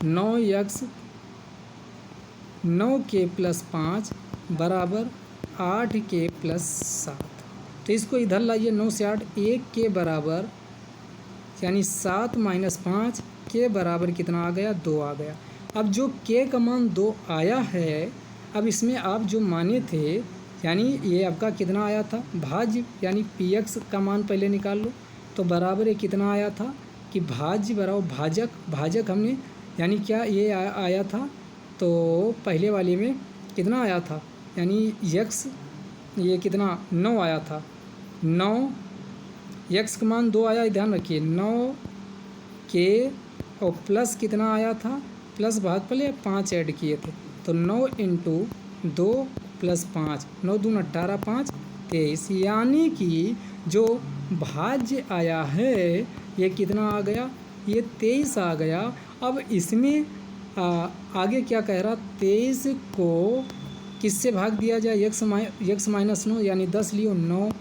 9x 9k + 5 बराबर 8k + 7। तो इसको इधर लाइए, 9 से 8 1 के बराबर यानी 7 - 5 के बराबर कितना आ गया 2 आ गया। अब जो k का मान 2 आया है, अब इसमें आप जो माने थे यानी ये आपका कितना आया था भाज्य, यानी px का मान पहले निकाल लो तो बराबर ये कितना आया था कि भाज्य बराबर भाजक हमने यानी क्या ये आया था, तो पहले वाले में कितना आया था यानी x ये कितना 9 आया था, 9 x का मान 2 आया, ध्यान रखिए 9 के और प्लस कितना आया था, प्लस भागफल 5 ऐड किए थे, तो 9 × 2 + 5, 9 दूना 18, 5 23, यानी कि जो भाज्य आया है ये कितना आ गया, ये 23 आ गया। अब इसमें आगे क्या कह रहा, 23 को किससे भाग दिया जाए, x - 9 यानी 10 लियो 9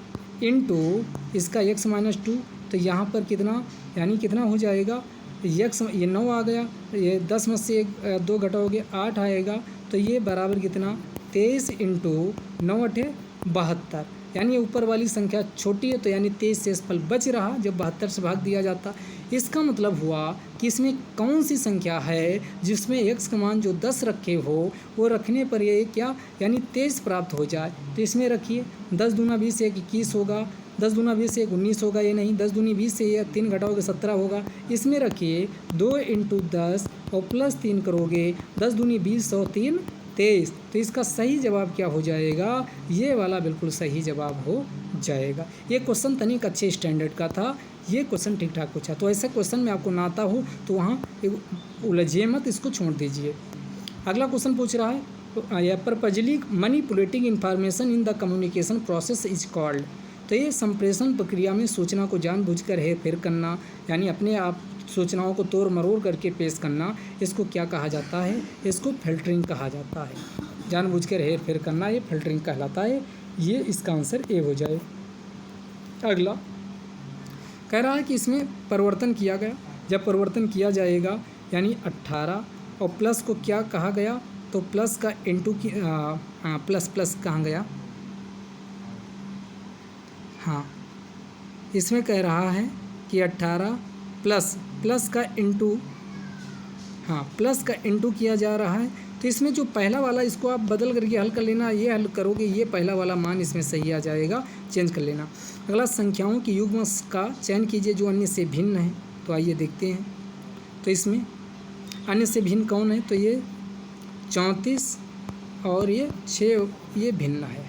इंटू इसका x-2, तो यहाँ पर कितना यानी कितना हो जाएगा x ये 9 आ गया, ये 10 में से 2 घटाओगे 8 आएगा, तो ये बराबर कितना 23 × 9 = 72, यानी ऊपर वाली संख्या छोटी है तो यानी 23 शेषफल बच रहा जब 72 से भाग दिया जाता। इसका मतलब हुआ कि इसमें कौन सी संख्या है जिसमें x का मान जो 10 रखे हो वो रखने पर ये क्या यानी 23 प्राप्त हो जाए। तो इसमें रखिए 10 दूना 20 से 21 होगा, 10 दूना 20 से 19 होगा, ये नहीं 10 दूनी 20 से ये 3 घटाओगे 17 होगा। इसमें रखिए 2 × 10 और प्लस 3 करोगे, 10 दूनी 20 और 3 23, तो इसका सही जवाब क्या हो जाएगा, ये वाला बिल्कुल सही जवाब हो जाएगा। ये क्वेश्चन तनिक अच्छे स्टैंडर्ड का था, ये क्वेश्चन ठीक ठाक पूछा। तो ऐसा क्वेश्चन में आपको ना आता हो तो वहाँ उलझिए मत, इसको छोड़ दीजिए। अगला क्वेश्चन पूछ रहा है purposely manipulating information in the communication process is called. तो ये संप्रेषण प्रक्रिया में सूचना को जानबूझकर हेरफेर करना यानी अपने आप सूचनाओं को तोड़ मरोड़ करके पेश करना, इसको क्या कहा जाता है, इसको फिल्टरिंग कहा जाता है। जानबूझकर हेरफेर करना ये फिल्टरिंग कहलाता है। ये इसका आंसर ए हो जाए। अगला कह रहा है कि इसमें परिवर्तन किया गया, जब परिवर्तन किया जाएगा यानी 18 और प्लस को क्या कहा गया, तो प्लस का इंटू की प्लस कहाँ गया, हाँ इसमें कह रहा है कि 18 प्लस का इंटू, हाँ प्लस का इंटू किया जा रहा है, तो इसमें जो पहला वाला इसको आप बदल करके हल कर लेना, ये हल करोगे ये पहला वाला मान इसमें सही आ जाएगा, चेंज कर लेना। अगला संख्याओं की युग्म का चयन कीजिए जो अन्य से भिन्न है। तो आइए देखते हैं। तो इसमें अन्य से भिन्न कौन है, तो ये 34 और ये 6 ये भिन्न है।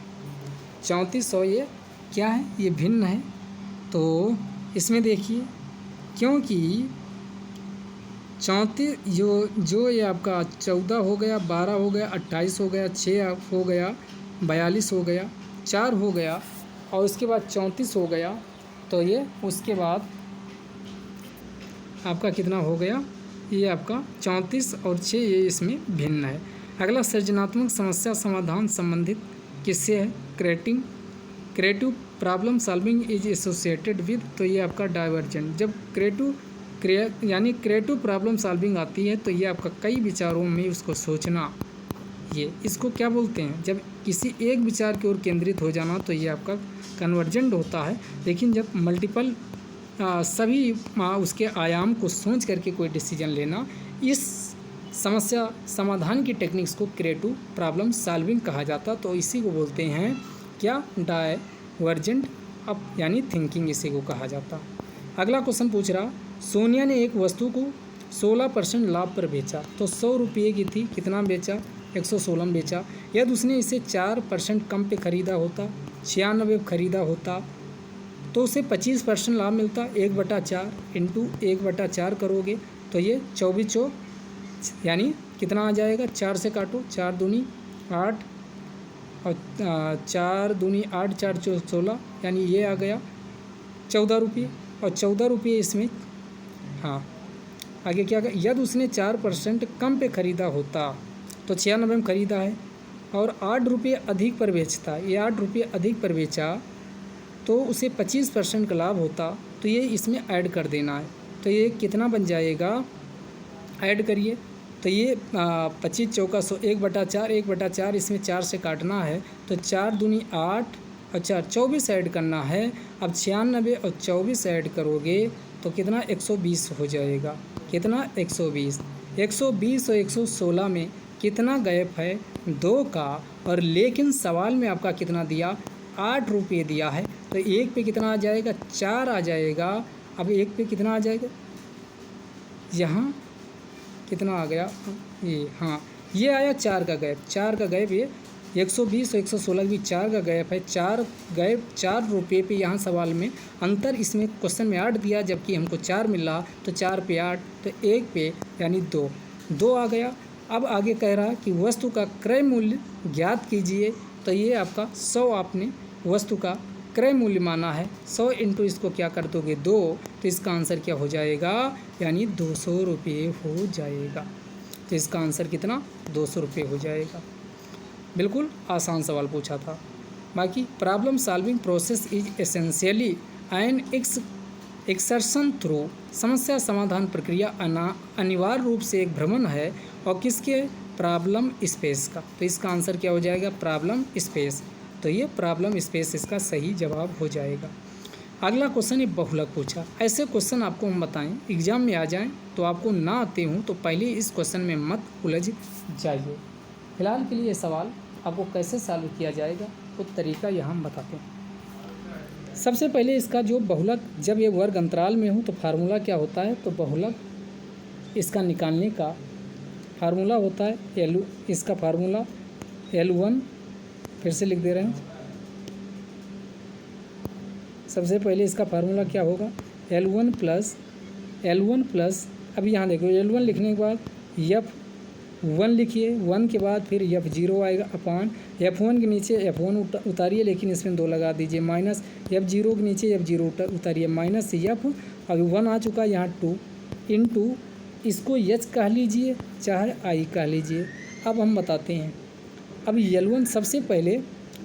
34 और ये क्या है, ये भिन्न है। तो इसमें देखिए क्योंकि 34 जो ये आपका 14 हो गया, 12 हो गया, 28 हो गया, 6 हो गया, 42 हो गया, 4 हो गया और उसके बाद 34 हो गया। तो ये उसके बाद आपका कितना हो गया, ये आपका 34 और 6 ये इसमें भिन्न है। अगला सृजनात्मक समस्या समाधान संबंधित किससे है, creative problem solving is associated with. तो ये आपका डाइवर्जेंट। जब क्रिएटिव प्रॉब्लम सॉल्विंग आती है तो ये आपका कई विचारों में उसको सोचना, ये इसको क्या बोलते हैं, जब किसी एक विचार की ओर केंद्रित हो जाना तो ये आपका कन्वर्जेंट होता है। लेकिन जब मल्टीपल सभी उसके आयाम को सोच करके कोई डिसीजन लेना, इस समस्या समाधान की टेक्निक्स को क्रिएटिव प्रॉब्लम सॉल्विंग कहा जाता। तो इसी को बोलते हैं क्या, डाइवर्जेंट अप यानी थिंकिंग इसी को कहा जाता। अगला क्वेश्चन पूछ रहा, सोनिया ने एक वस्तु को 16% लाभ पर बेचा। तो 100 रुपये की थी, कितना बेचा, 116 बेचा। यदि उसने इसे 4% कम पे ख़रीदा होता, 96 खरीदा होता, तो उसे 25% लाभ मिलता। 1/4 इंटू 1/4 करोगे तो ये 24 यानी कितना आ जाएगा, 4 से काटो, 4 दूनी 8 और 4 दूनी 8, 4 16 यानी ये आ गया 14 रुपये। और 14 रुपये इसमें, हाँ आगे क्या, यदि उसने 4% कम पे ख़रीदा होता तो 96 में ख़रीदा है और 8 रुपये अधिक पर बेचता, ये 8 रुपये अधिक पर बेचा तो उसे 25% का लाभ होता। तो ये इसमें ऐड कर देना है। तो ये कितना बन जाएगा, ऐड करिए तो ये 25 चौका 100, 1/4, 1/4 इसमें 4 से काटना है तो 4 दूनी 8 और 4 24 ऐड करना है। अब 96 और 24 ऐड करोगे तो कितना, 120 हो जाएगा। कितना, 120। 120 और 116 में कितना गैप है, 2 का। और लेकिन सवाल में आपका कितना दिया, 8 रुपये दिया है। तो 1 पे कितना आ जाएगा, 4 आ जाएगा। अब 1 पे कितना आ जाएगा, यहाँ कितना आ गया, ये हाँ ये आया 4 का गैप, 4 का गैप। ये 120 और 116 भी 4 का गैप है। 4 गैप 4 रुपये पे यहाँ सवाल में अंतर, इसमें क्वेश्चन में 8 दिया जबकि हमको 4 मिल रहा। तो 4 पे 8 तो 1 पे यानी 2 आ गया। अब आगे कह रहा कि वस्तु का क्रय मूल्य ज्ञात कीजिए। तो ये आपका 100 आपने वस्तु का क्रय मूल्य माना है, 100 इंटू इसको क्या कर दोगे 2, तो इसका आंसर क्या हो जाएगा, यानी 200 रुपये हो जाएगा। तो इसका आंसर कितना, 200 रुपये हो जाएगा। बिल्कुल आसान सवाल पूछा था। बाकी problem solving process is essentially an exertion through, समस्या समाधान प्रक्रिया अनिवार्य रूप से एक भ्रमण है और किसके, प्रॉब्लम स्पेस का। तो इसका आंसर क्या हो जाएगा, प्रॉब्लम स्पेस। तो ये प्रॉब्लम स्पेस इसका सही जवाब हो जाएगा। अगला क्वेश्चन ये बहुलक पूछा। ऐसे क्वेश्चन आपको हम बताएं एग्जाम में आ जाएं तो आपको ना आते हों तो पहले इस क्वेश्चन में मत उलझ जाइए। फिलहाल के लिए ये सवाल आपको कैसे सॉल्व किया जाएगा वो तरीका यहाँ हम बताते हैं। सबसे पहले इसका जो बहुलक जब ये वर्ग अंतराल में हो तो फार्मूला क्या होता है, तो बहुलक इसका निकालने का फार्मूला होता है इसका फार्मूला L1, फिर से लिख दे रहे हैं। सबसे पहले इसका फार्मूला क्या होगा, L1 प्लस अब यहाँ देखो L1 लिखने के बाद F1 लिखिए, 1 के बाद फिर F0 आएगा अपान F1 के नीचे F1 उतारिए, लेकिन इसमें 2 लगा दीजिए, माइनस F0 के नीचे F0 उतारिए, माइनस F अभी 1 आ चुका है यहाँ 2 इंटू इसको H कह लीजिए चाहे I कह लीजिए। अब हम बताते हैं। अब L1 सबसे पहले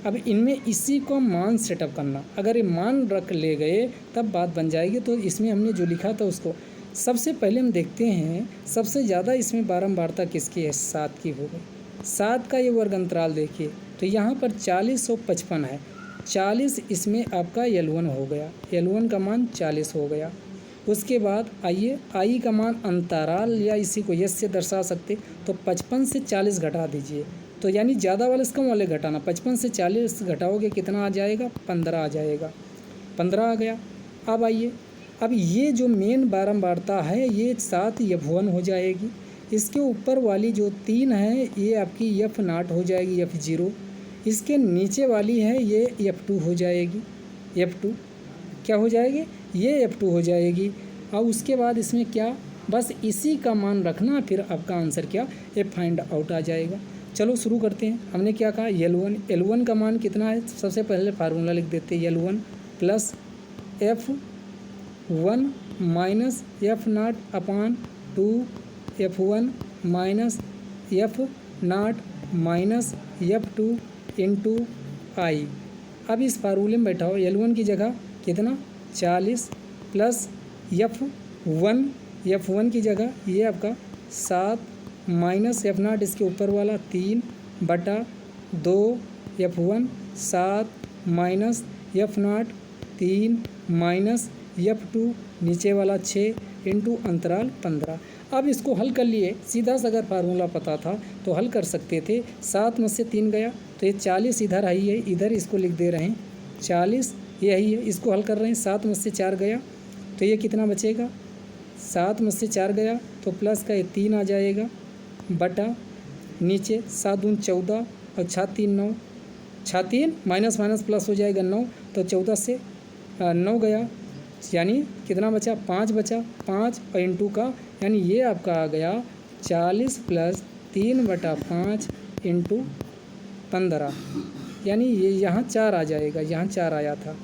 अब इनमें इसी को मान सेटअप करना, अगर ये मान रख ले गए तब बात बन जाएगी। तो इसमें हमने जो लिखा था उसको सबसे पहले हम देखते हैं। सबसे ज़्यादा इसमें बारंबारता किसकी है, 7 की हो गई। 7 का ये वर्ग अंतराल देखिए तो यहाँ पर 40 और 55 है, 40 इसमें आपका L1 हो गया, L1 का मान 40 हो गया। उसके बाद आइए आई का मान अंतराल या इसी को यस से दर्शा सकते, तो 55 से 40 घटा दीजिए, तो यानी ज़्यादा वाले से कम वाले घटाना, 55 से 40 घटाओगे कितना आ जाएगा, 15 आ जाएगा, 15 आ गया। अब आइए, अब ये जो मेन बारंबारता है ये 7 F1 हो जाएगी, इसके ऊपर वाली जो 3 है ये आपकी F0 हो जाएगी, F0, इसके नीचे वाली है ये F2 हो जाएगी, F2 क्या हो जाएगी, ये F2 हो जाएगी। और उसके बाद इसमें क्या, बस इसी का मान रखना, फिर आपका आंसर क्या, ये फाइंड आउट आ जाएगा। चलो शुरू करते हैं। हमने क्या कहा, L1 का मान कितना है, सबसे पहले फार्मूला लिख देते हैं, L1 plus F1 minus F0 upon 2 F1 minus F0 minus F2 into I. अब इस फार्मूले में बैठाओ, L1 की जगह कितना 40 प्लस F1 की जगह ये आपका 7 माइनस F0 इसके ऊपर वाला 3 बटा 2 F1 7 minus F0 3 minus F2 नीचे वाला 6 इंटू अंतराल 15। अब इसको हल कर लिए, सीधा सा अगर फार्मूला पता था तो हल कर सकते थे। 7 में से 3 गया तो ये 40 इधर आई है, इधर इसको लिख दे रहे हैं 40 यही है, इसको हल कर रहे हैं। 7 में से 4 गया तो ये कितना बचेगा, 7 में से 4 गया तो प्लस का ये 3 आ जाएगा, बटा नीचे 7 दून 14 और 6 3 9, 6 3 माइनस माइनस प्लस हो जाएगा 9, तो 14 से 9 गया, यानी कितना बचा, 5 बचा, 5 और इंटू का, यानी ये आपका आ गया 40 प्लस 3 बटा 5 इंटू 15, यानी ये यहाँ 4 आ जाएगा, यहाँ 4 आया था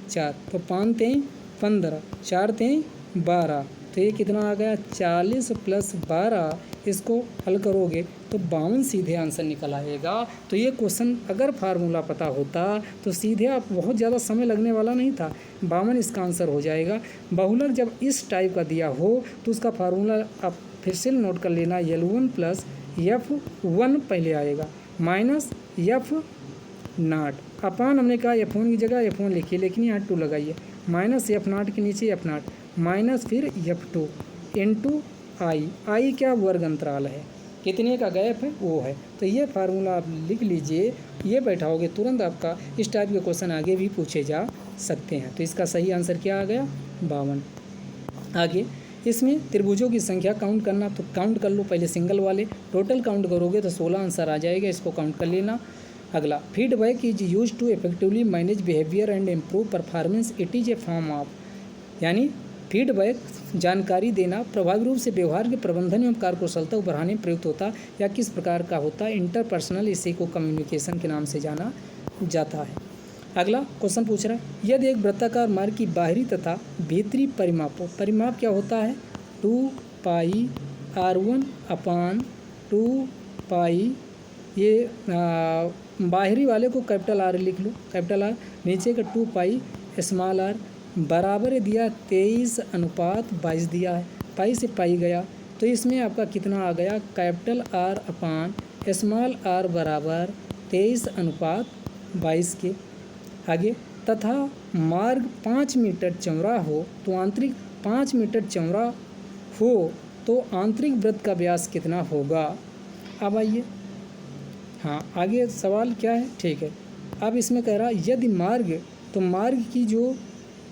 4, तो 5 3 15, 4 3 12, तो ये कितना आ गया 40 प्लस 12, इसको हल करोगे तो 52 सीधे आंसर निकल आएगा। तो ये क्वेश्चन अगर फार्मूला पता होता तो सीधे आप बहुत ज़्यादा समय लगने वाला नहीं था, 52 इसका आंसर हो जाएगा। बहुलक जब इस टाइप का दिया हो तो उसका फार्मूला आप फिर से नोट कर लेना, L1 प्लस F1 पहले आएगा माइनस F0 अपान, हमने कहा F1 की जगह F1 लिखिए लेकिन यहाँ 2 लगाइए, माइनस F0 के नीचे F0 माइनस फिर F2 इंटू आई क्या वर्ग अंतराल है, कितने का गैप है वो है। तो ये फार्मूला आप लिख लीजिए, ये बैठाओगे तुरंत आपका इस टाइप के क्वेश्चन आगे भी पूछे जा सकते हैं। तो इसका सही आंसर क्या आ गया, 52। आगे इसमें त्रिभुजों की संख्या काउंट करना, तो काउंट कर लो पहले सिंगल वाले, टोटल काउंट करोगे तो 16 आंसर आ जाएगा, इसको काउंट कर लेना। अगला, feedback is use to effectively manage behaviour and improve performance, it is a form of, यानी फीडबैक जानकारी देना प्रभावी रूप से व्यवहार के प्रबंधन एवं कार्यकुशलता को बढ़ाने में प्रयुक्त होता या किस प्रकार का होता है, इंटरपर्सनल, इसी को कम्युनिकेशन के नाम से जाना जाता है। अगला क्वेश्चन पूछ रहा है, यदि एक वृत्ताकार मार्ग की बाहरी तथा भीतरी परिमाप क्या होता है, 2 पाई R1 अपान 2 पाई, ये बाहरी वाले को कैपिटल R लिख लो, कैपिटल R, नीचे का 2 पाई स्मॉल r बराबर दिया 23:22 दिया है, पाई से पाई गया, तो इसमें आपका कितना आ गया, कैपिटल R अपान स्मॉल r बराबर 23:22 के। आगे, तथा मार्ग 5 मीटर चौड़ा हो तो आंतरिक 5 मीटर चौड़ा हो तो आंतरिक वृत्त का व्यास कितना होगा। अब आइए, हाँ आगे सवाल क्या है, ठीक है। अब इसमें कह रहा है यदि मार्ग, तो मार्ग की जो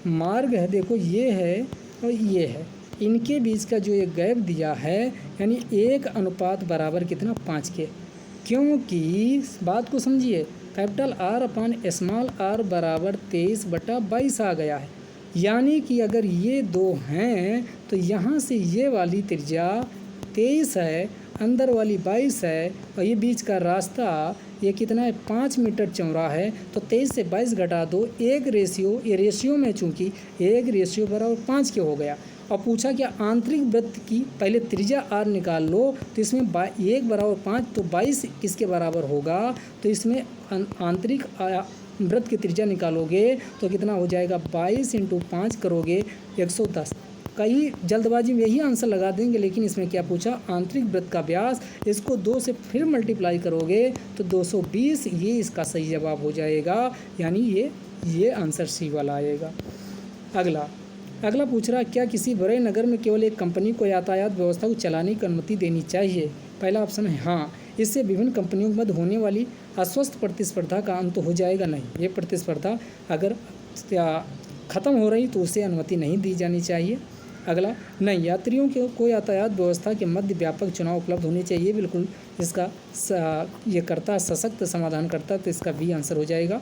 मार्ग है देखो ये है और ये है, इनके बीच का जो ये गैप दिया है यानी 1 बराबर कितना 5 के, क्योंकि बात को समझिए, कैपिटल R अपान स्मॉल r बराबर 23/22 आ गया है, यानी कि अगर ये दो हैं तो यहाँ से ये वाली त्रिज्या 23 है, अंदर वाली 22 है, और ये बीच का रास्ता ये कितना है 5 मीटर चौड़ा है, तो 23 से 22 घटा दो, एक रेशियो, ये रेशियो में चूँकि 1 रेशियो बराबर 5 के हो गया। और पूछा क्या आंतरिक वृत्त की पहले त्रिज्या r निकाल लो, तो इसमें 1 बराबर 5, तो 22 किसके बराबर होगा, तो इसमें आंतरिक वृत्त की त्रिज्या निकालोगे तो कितना हो जाएगा, 22 × 5 करोगे 110। कई जल्दबाजी में यही आंसर लगा देंगे, लेकिन इसमें क्या पूछा, आंतरिक वृत्त का व्यास, इसको 2 से फिर मल्टीप्लाई करोगे तो 220, ये इसका सही जवाब हो जाएगा, यानी ये आंसर सी वाला आएगा। अगला, अगला पूछ रहा है क्या किसी बड़े नगर में केवल एक कंपनी को यातायात व्यवस्था को चलाने की अनुमति देनी चाहिए? पहला ऑप्शन है हाँ, इससे विभिन्न कंपनियों के मध्य होने वाली अस्वस्थ प्रतिस्पर्धा का अंत हो जाएगा। नहीं, ये प्रतिस्पर्धा अगर ख़त्म हो रही तो उसे अनुमति नहीं दी जानी चाहिए। अगला, नहीं, यात्रियों को यातायात व्यवस्था के मध्य व्यापक चुनाव उपलब्ध होने चाहिए। बिल्कुल इसका ये करता सशक्त समाधान करता, तो इसका बी आंसर हो जाएगा।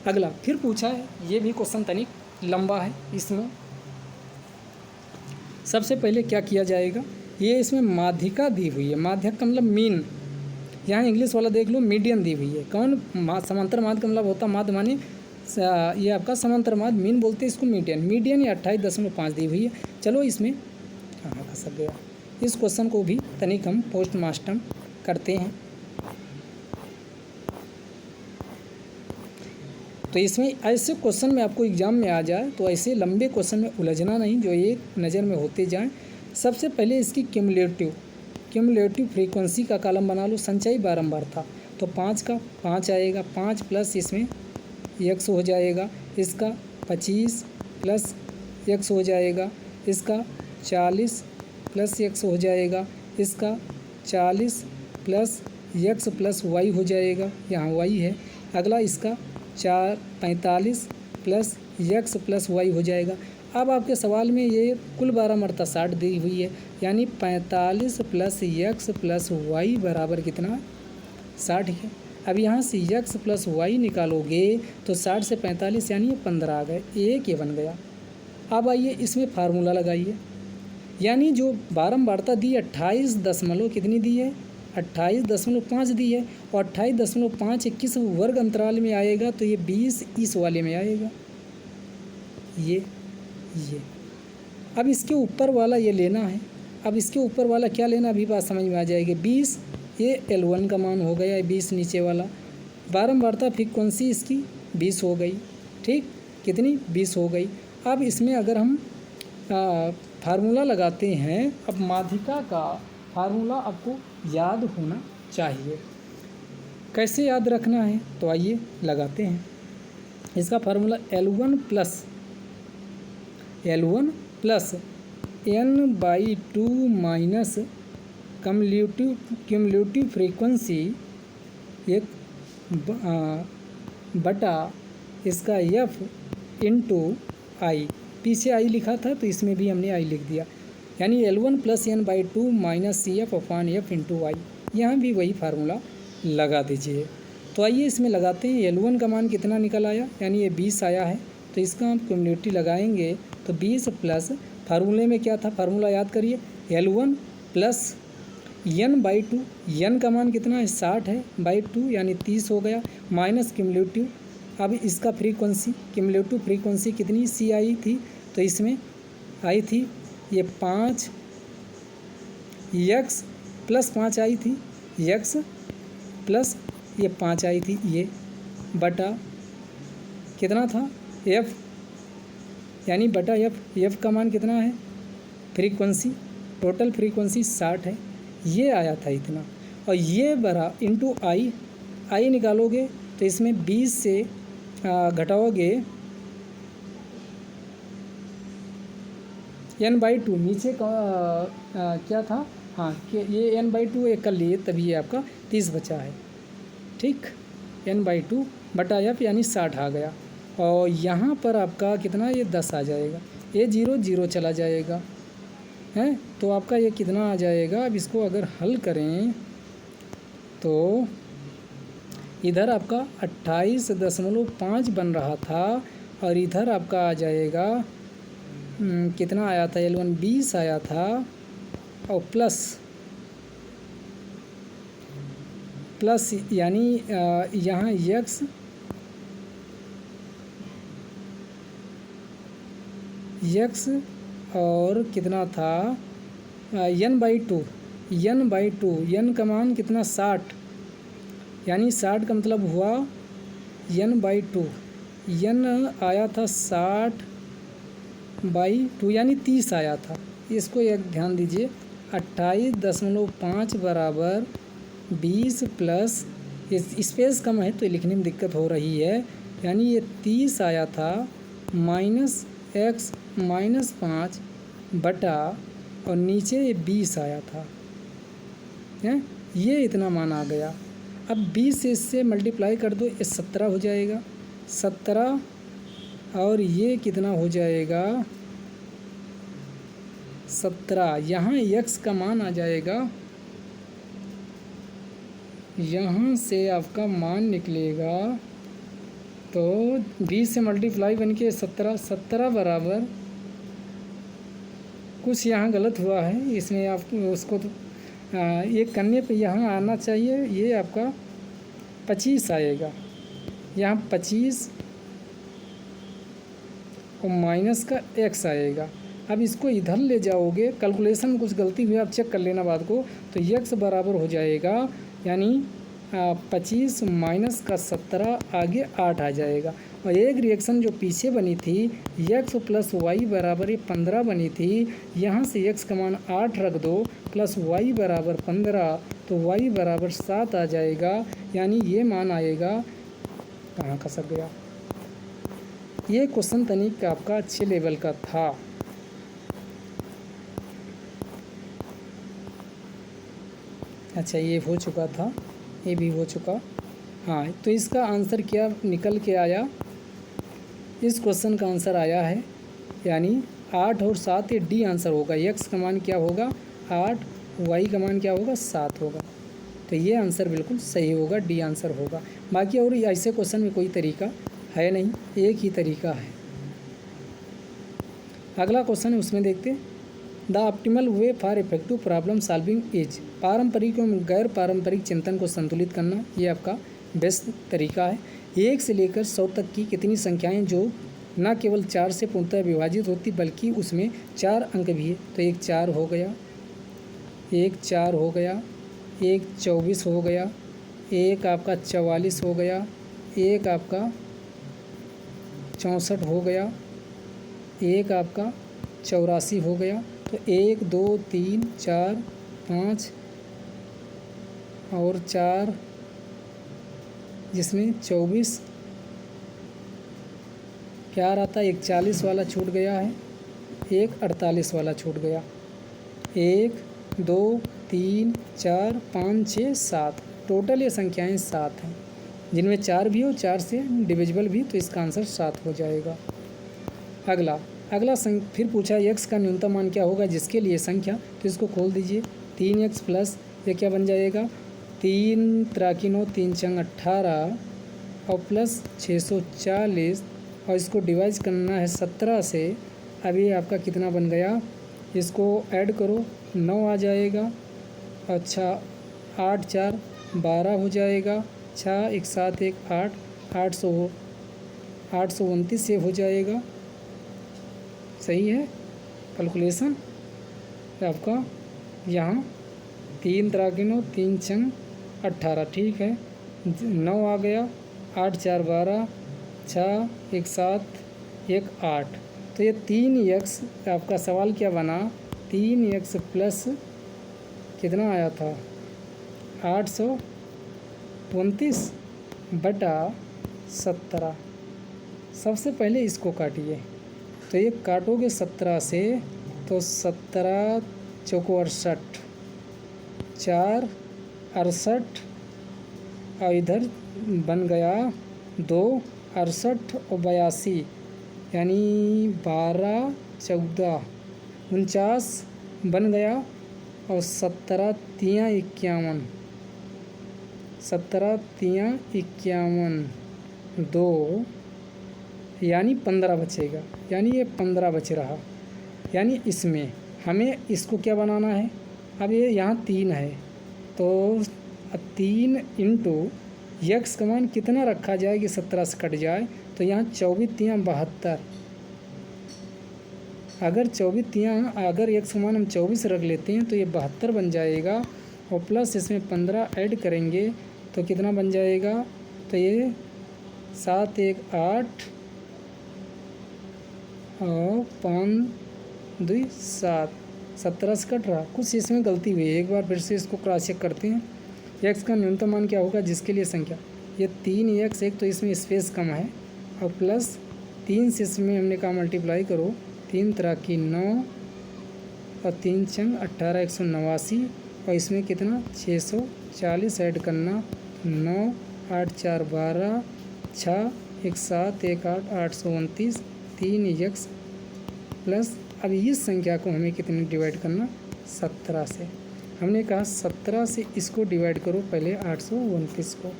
अगला फिर पूछा है, ये भी क्वेश्चन तनिक लंबा है। इसमें सबसे पहले क्या किया जाएगा, ये इसमें माध्यिका दी हुई है। माध्यक का मतलब मीन, यहाँ इंग्लिश वाला देख लो, मीडियन दी हुई है। कौन? समांतर माध्य का मतलब होता माध्य माने ये आपका समांतर माध्य, मीन बोलते हैं इसको मीडियन। मीडियन या 28.5 दी हुई है। चलो इसमें कहाँ फंस गया, इस क्वेश्चन को भी तनिक हम पोस्टमार्टम करते हैं। तो इसमें ऐसे क्वेश्चन में आपको एग्जाम में आ जाए तो ऐसे लंबे क्वेश्चन में उलझना नहीं, जो एक नज़र में होते जाएं। सबसे पहले इसकी क्यूमुलेटिव फ्रीक्वेंसी का कॉलम बना लो। संचयी बारंबारता, तो 5 का 5 आएगा, 5 प्लस इसमें x हो जाएगा, इसका 25 प्लस x हो जाएगा, इसका 40 प्लस x हो जाएगा, इसका 40 प्लस x प्लस y हो जाएगा, यहाँ y है। अगला इसका 45 प्लस x प्लस y हो जाएगा। अब आपके सवाल में ये कुल बारंबारता 60 दी हुई है, यानी 45 प्लस x प्लस y बराबर कितना? 60 है। अब यहाँ से x प्लस y निकालोगे तो 60 से 45 यानी ये 15 आ गए, एक ये बन गया। अब आइए इसमें फार्मूला लगाइए, यानी जो बारंबारता दी 28 दशमलव कितनी दी है? 28.5 दी है, और 28.5 किस वर्ग अंतराल में आएगा? तो ये 20 इस वाले में आएगा, ये। अब इसके ऊपर वाला ये लेना है। अब इसके ऊपर वाला क्या लेना, अभी बात समझ में आ जाएगी। 20 ये L1 का मान हो गया, 20 नीचे वाला। बारंबारता फ्रीक्वेंसी इसकी 20 हो गई, ठीक, कितनी? 20 हो गई। अब इसमें अगर हम फार्मूला लगाते हैं, अब माध्यिका का फार्मूला आपको याद होना चाहिए। कैसे याद रखना है, तो आइए लगाते हैं। इसका formula L1 plus n/2 minus cumulative frequency एक बटा इसका f इंटू आई। पीछे आई लिखा था तो इसमें भी हमने आई लिख दिया, यानी L1 plus n/2 minus CF upon f into I. यहाँ भी वही फार्मूला लगा दीजिए। तो आइए इसमें लगाते हैं। L1 का मान कितना निकल आया, यानी ये 20 आया है, तो इसका हम क्यूमुलेटिव लगाएंगे तो 20 प्लस फार्मूले में क्या था, फार्मूला याद करिए, L1 प्लस n/2, n का मान कितना है? 60 है, बाई 2 यानी 30 हो गया, माइनस क्यूमुलेटिव। अब इसका क्यूमुलेटिव फ्रीक्वेंसी कितनी सी आई थी, तो इसमें आई थी ये 5 x प्लस 5 आई थी, x प्लस ये 5 आई थी, ये बटा कितना था? f, यानी बटा f का मान कितना है? फ्रीक्वेंसी, टोटल फ्रीक्वेंसी 60 है, ये आया था इतना। और ये बरा इंटू आई निकालोगे तो इसमें 20 से घटाओगे n/2, नीचे का क्या था, हाँ कि ये n/2 एक कर लिए, तभी ये आपका 30 बचा है, ठीक। n/2 बटा f यानी 60 आ गया, और यहाँ पर आपका कितना? ये 10 आ जाएगा, ये 0 चला जाएगा है, तो आपका ये कितना आ जाएगा? अब इसको अगर हल करें तो इधर आपका 28.5 बन रहा था, और इधर आपका आ जाएगा कितना आया था? L1 20 आया था, और प्लस यानी यहाँ x और कितना था? n/2, n का मान कितना? 60, यानी 60 का मतलब हुआ n/2, n आया था 60/2 यानी 30 आया था। इसको एक ध्यान दीजिए, 28.5 बराबर 20 प्लस, स्पेस कम है तो लिखने में दिक्कत हो रही है, यानी ये 30 आया था, माइनस x -5 बटा और नीचे ये 20 आया था, है ये इतना मान आ गया। अब 20 से इससे मल्टीप्लाई कर दो, ये 17 हो जाएगा, 17 और ये कितना हो जाएगा 17। यहाँ x का मान आ जाएगा, यहाँ से आपका मान निकलेगा तो 20 से मल्टीप्लाई बन के 17 बराबर, कुछ यहाँ गलत हुआ है इसमें, आप उसको तो ये करने पे यहाँ आना चाहिए, ये आपका 25 आएगा, यहाँ 25 और माइनस का x आएगा। अब इसको इधर ले जाओगे, कैलकुलेशन में कुछ गलती हुई आप चेक कर लेना बाद को, तो x बराबर हो जाएगा यानी 25 माइनस का 17 आगे 8 आ जाएगा। और एक रिएक्शन जो पीछे बनी थी x प्लस वाई बराबर 15 बनी थी, यहाँ से x का मान 8 रख दो प्लस y बराबर 15, तो y बराबर 7 आ जाएगा। यानी ये मान आएगा, कहाँ खसक गया, ये क्वेश्चन तनिक का आपका अच्छे लेवल का था। अच्छा ये हो चुका था, ये भी हो चुका। हाँ तो इसका आंसर क्या निकल के आया, इस क्वेश्चन का आंसर आया है यानी 8 और 7, ये डी आंसर होगा। x का मान क्या होगा 8, y का मान क्या होगा 7 होगा, तो ये आंसर बिल्कुल सही होगा, डी आंसर होगा। बाकी और ऐसे क्वेश्चन में कोई तरीका है नहीं, एक ही तरीका है। अगला क्वेश्चन है उसमें देखते हैं, the optimal way for effective problem solving is, पारंपरिक एवं गैर पारंपरिक चिंतन को संतुलित करना ये आपका बेस्ट तरीका है। 1 से लेकर 100 तक की कितनी संख्याएं जो न केवल 4 से पूर्णतः विभाजित होती बल्कि उसमें 4 अंक भी है, तो 1 4 हो गया, 1 4 हो गया, 1 24 हो गया, 1 आपका 44 हो गया, 1 आपका 64 हो गया, 1 आपका 84 हो गया। तो 1 2 3 4 5 और 4, जिसमें 24 क्या आता है, 41 वाला छूट गया है, 1 48 वाला छूट गया। 1 2 3 4 5 6 7, टोटल ये संख्याएं 7 हैं, जिनमें 4 भी हो, 4 से डिविजिबल भी, तो इसका आंसर 7 हो जाएगा। अगला फिर पूछा x का न्यूनतम मान क्या होगा जिसके लिए संख्या, तो इसको खोल दीजिए, 3x प्लस ये क्या बन जाएगा 3 3 9 3 6 18 और प्लस 640, और इसको डिवाइड करना है 17 से। अभी आपका कितना बन गया, इसको ऐड करो 9 आ जाएगा, अच्छा 8 4 12 हो जाएगा, 6 1 7 1 8 829 से हो जाएगा। सही है कैलकुलेशन आपका, यहाँ 3 3 9 3 6 18, ठीक है, 9 आ गया, 8 4 12, 6 1 7 1 8, तो ये 3x आपका सवाल क्या बना, 3x प्लस कितना आया था 829 बटा 17। सबसे पहले इसको काटिए, तो ये काटोगे 17 से तो 17 चौको 68, 4 68 और इधर बन गया 2 68 और 82, यानी 12 14 49 बन गया, और 17 3 51, 17 3 51 2, यानी 15 बचेगा, यानी ये 15 बच रहा। यानी इसमें हमें इसको क्या बनाना है, अब ये यहाँ 3 है तो 3 इंटू x का मान कितना रखा जाए कि 17 से कट जाए, तो यहाँ 24 3 72, अगर 24 3 अगर x का मान हम 24 रख लेते हैं तो ये 72 बन जाएगा, और प्लस इसमें 15 ऐड करेंगे तो कितना बन जाएगा, तो ये 7 1 8 और 5 2 7, 17 से कट रहा, कुछ इसमें गलती हुई है, एक बार फिर से इसको क्रॉस चेक करते हैं। x का न्यूनतम मान क्या होगा जिसके लिए संख्या, ये 3x, एक तो इसमें स्पेस कम है, और प्लस 3 से इसमें हमने कहा मल्टीप्लाई करो, 3 तरह की 9 और 3 चंग 18, 189 और इसमें कितना 640 ऐड करना, 9 8 4 12 6 1 7 1 8 829 3 x प्लस अब इस संख्या को हमें कितने डिवाइड करना 17 से। हमने कहा 17 से इसको डिवाइड करो पहले 829 को,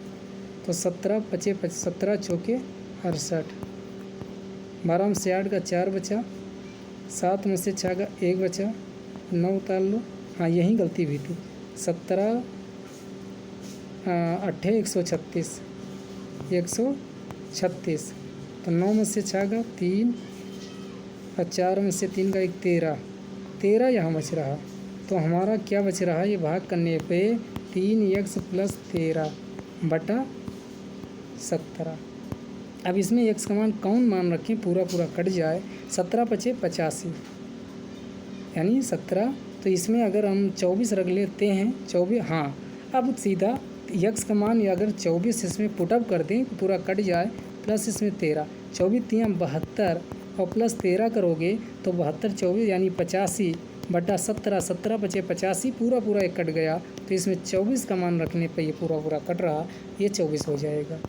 तो 17 पचे 17 चौके 68, 12 में से 8 का 4 बचा, 7 में से 6 का 1 बचा, 9 उतार लो, हाँ यही गलती भी थी, 17 8 136 136, तो 9 में से 6 का 3 और 4 में से 3 का 1 13 यहाँ बच रहा, तो हमारा क्या बच रहा है ये भाग करने पे 3x + 13 बटा 17। अब इसमें x का मान कौन मान रखें, पूरा कट जाए, 17 पचे 85 यानी 17, तो इसमें अगर हम 24 रख लेते हैं 24, हाँ अब सीधा x का मान या अगर 24 इसमें पुटअप कर दें पूरा कट जाए, प्लस इसमें 13, 24 3 72 और प्लस 13 करोगे तो 72 24 यानी 85 बटा 17, 17 पचे 85 पूरा एक कट गया, तो इसमें 24 का मान रखने पर ये पूरा कट रहा, ये 24 हो जाएगा।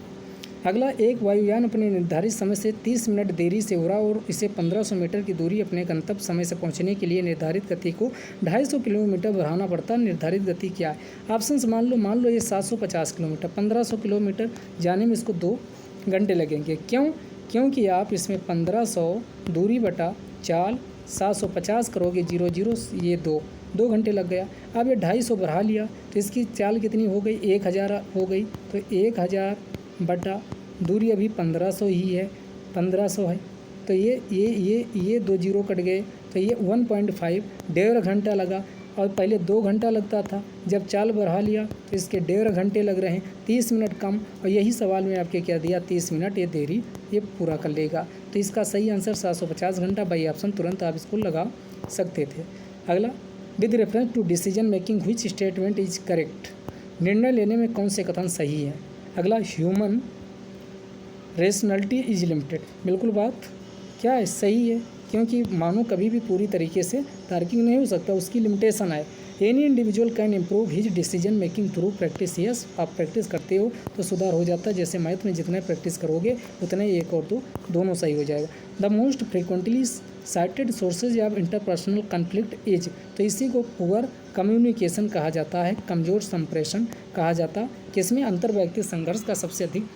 अगला, एक वायुयान अपने निर्धारित समय से 30 मिनट देरी से उड़ा और इसे 1500 मीटर की दूरी अपने गंतव्य समय से पहुंचने के लिए निर्धारित गति को 250 किलोमीटर बढ़ाना पड़ता है। निर्धारित गति क्या है? ऑप्शन मान लो ये 750 किलोमीटर, 1500 किलोमीटर जाने में इसको 2 घंटे लगेंगे। क्योंकि आप इसमें 1500 दूरी बटा चाल 750 करोगे 0 ये 2 घंटे लग गया। अब ये 250 बढ़ा लिया तो इसकी चाल कितनी हो गई, 1000 हो गई, तो 1000 बटा दूरी अभी 1500 ही है, 1500 है, तो ये 2 जीरो कट गए, तो ये 1.5 1.5 घंटा लगा, और पहले 2 घंटा लगता था, जब चाल बढ़ा लिया तो इसके 1.5 घंटे लग रहे हैं, 30 मिनट कम, और यही सवाल में आपके क्या दिया 30 मिनट ये देरी ये पूरा कर लेगा। तो इसका सही आंसर 750 घंटा, बाई ऑप्शन तुरंत आप इसको लगा सकते थे। अगला, with reference to decision making which statement is correct, निर्णय लेने में कौन से कथन सही है? अगला, ह्यूमन रेशनलिटी इज लिमिटेड, बिल्कुल बात क्या है, सही है, क्योंकि मानव कभी भी पूरी तरीके से तार्किक नहीं हो सकता, उसकी लिमिटेशन है। Any individual can improve his decision making through practice, yes आप प्रैक्टिस करते हो तो सुधार हो जाता है, जैसे मैथ में जितने प्रैक्टिस करोगे उतने ही 1 और 2 दोनों सही हो जाएगा। The most frequently cited sources of interpersonal conflict is, तो इसी को पुअर कम्युनिकेशन कहा जाता है, कमज़ोर संप्रेषण कहा जाता है। किसमें अंतर्वैयक्तिक संघर्ष का सबसे अधिक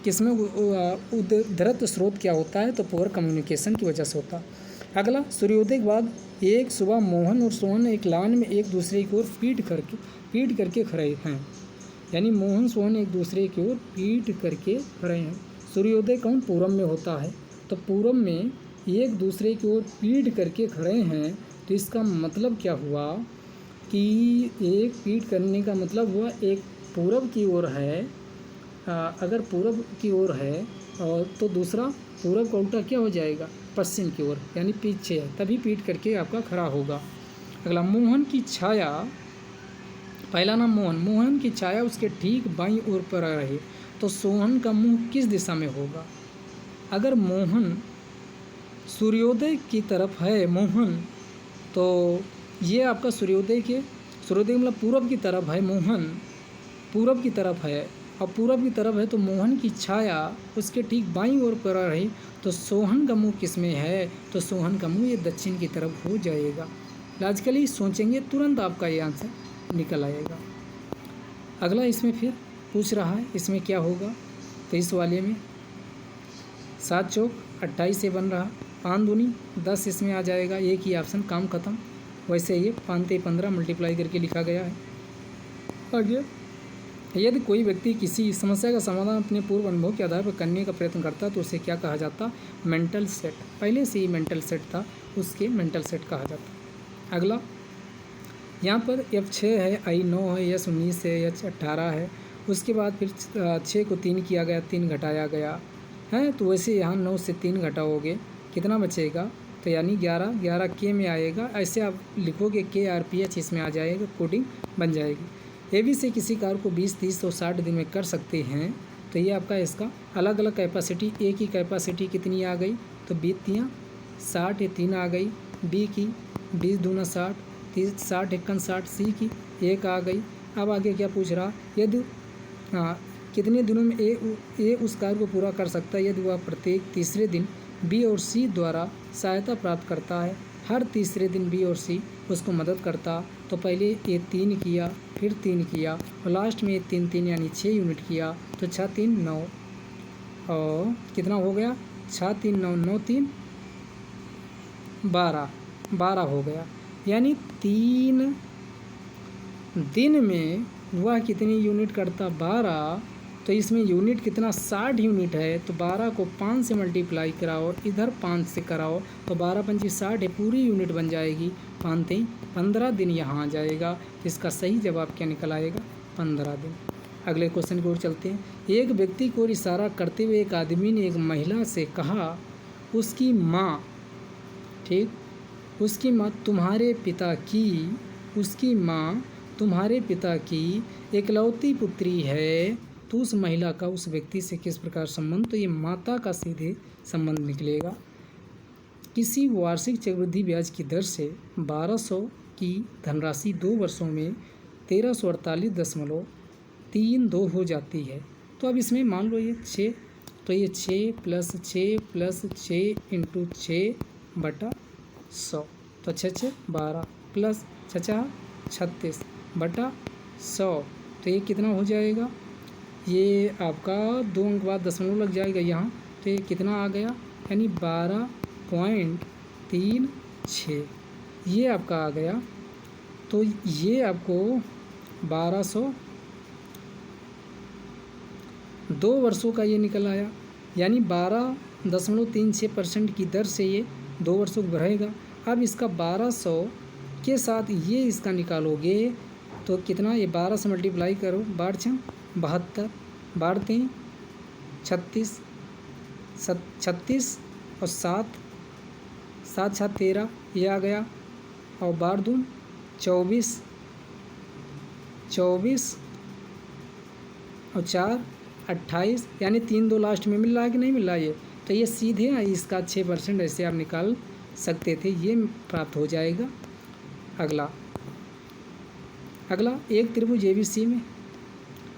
किसमें उद्धृत स्रोत क्या होता है, तो पुअर कम्युनिकेशन की वजह से होता है। अगला, सूर्योदय के बाद एक सुबह मोहन और सोहन एक लान में एक दूसरे की ओर पीट करके खड़े हैं, यानी मोहन सोहन एक दूसरे की ओर पीट करके खड़े हैं। सूर्योदय कौन पूरब में होता है, तो पूरब में एक दूसरे की ओर पीट करके खड़े हैं, तो इसका मतलब क्या हुआ कि एक पीट करने का मतलब हुआ एक पूरब की ओर है, अगर पूरब की ओर है और तो दूसरा पूरब का उल्टा क्या हो जाएगा, पश्चिम की ओर, यानी पीछे है, तभी पीट करके आपका खड़ा होगा। अगला, मोहन की छाया, पहला नाम मोहन की छाया उसके ठीक बाईं ओर पर रहे तो सोहन का मुंह किस दिशा में होगा? अगर मोहन सूर्योदय की तरफ है मोहन, तो ये आपका सूर्योदय मतलब पूरब की तरफ है, मोहन पूरब की तरफ है, और पूरब की तरफ है तो मोहन की छाया उसके ठीक बाईं ओर पर रही, तो सोहन का मुंह किस में है, तो सोहन का मुंह ये दक्षिण की तरफ हो जाएगा। लॉजिकली सोचेंगे तुरंत आपका ये आंसर निकल आएगा। अगला, इसमें फिर पूछ रहा है इसमें क्या होगा, तो इस वाले में 7 चौक 28 से बन रहा, 5 दूनी 10 इसमें आ जाएगा, एक ही ऑप्शन, काम खत्म। वैसे ये 5 15 मल्टीप्लाई करके लिखा गया है। आगे, यदि कोई व्यक्ति किसी समस्या का समाधान अपने पूर्व अनुभव के आधार पर करने का प्रयत्न करता तो उसे क्या कहा जाता? मेंटल सेट, पहले से ही मेंटल सेट था, उसके मेंटल सेट कहा जाता। अगला, यहाँ पर F6 है, I 9 है, S 19 है, H 18 है, उसके बाद फिर 6 को 3 किया गया, 3 घटाया गया है, तो वैसे यहाँ 9 से 3 घटाओगे कितना बचेगा, तो यानी 11 K में आएगा, ऐसे आप लिखोगे KRPH इसमें आ जाएगा, कोडिंग बन जाएगी। AB से किसी कार्य को 20 30 और 60 दिन में कर सकते हैं, तो ये आपका इसका अलग अलग कैपेसिटी, ए की कैपेसिटी कितनी आ गई, तो 20 60, ये 3 आ गई, बी की 20 दूना 60, 60 51 60, सी की 1 आ गई। अब आगे क्या पूछ रहा, यदि कितने दिनों में ए उस कार्य को पूरा कर सकता है यदि वह प्रत्येक तीसरे दिन बी और सी द्वारा सहायता प्राप्त करता है। हर तीसरे दिन बी और सी उसको मदद करता, तो पहले ए 3 किया, फिर 3 किया और लास्ट में 3 यानी 6 यूनिट किया, तो 6 3 9 और कितना हो गया, 6 3 9 9 3 12 हो गया। यानी 3 दिन में वह कितनी यूनिट करता, 12। तो इसमें यूनिट कितना, 60 यूनिट है, तो 12 को 5 से मल्टीप्लाई कराओ और इधर 5 से कराओ, तो 12 पंची 60 है, पूरी यूनिट बन जाएगी। 15 दिन यहाँ आ जाएगा। तो इसका सही जवाब क्या निकल आएगा, 15 दिन। अगले क्वेश्चन की ओर चलते हैं। एक व्यक्ति को इशारा करते हुए एक आदमी ने एक महिला से कहा, उसकी माँ, ठीक, उसकी माँ तुम्हारे पिता की इकलौती पुत्री है, तो उस महिला का उस व्यक्ति से किस प्रकार संबंध, तो ये माता का सीधे संबंध निकलेगा। किसी वार्षिक चक्रवृद्धि ब्याज की दर से 1200 की धनराशि 2 वर्षों में 1348.32 हो जाती है। तो अब इसमें मान लो ये 6, तो ये 6 + 6 + 6 × 6/100, तो 6 12 + 6 36/100, तो ये कितना हो जाएगा, ये आपका 2 अंक बाद दशमलव लग जाएगा यहाँ, तो ये कितना आ गया, यानी 12.36 ये आपका आ गया। तो ये आपको 1200 2 वर्षों का ये निकल आया, यानी 12.36% की दर से ये 2 वर्षों को बढ़ेगा। अब इसका 1200 के साथ ये इसका निकालोगे तो कितना, ये 12 से मल्टीप्लाई करो, 12 72, 12 36, 36 और 7 7 13 ये आ गया, और 12 24 और 4 28, यानी 3 2 लास्ट में मिल रहा है कि नहीं मिल रहा है ये, तो ये सीधे इसका 6% ऐसे आप निकाल सकते थे, ये प्राप्त हो जाएगा। अगला एक त्रिभुज ABC में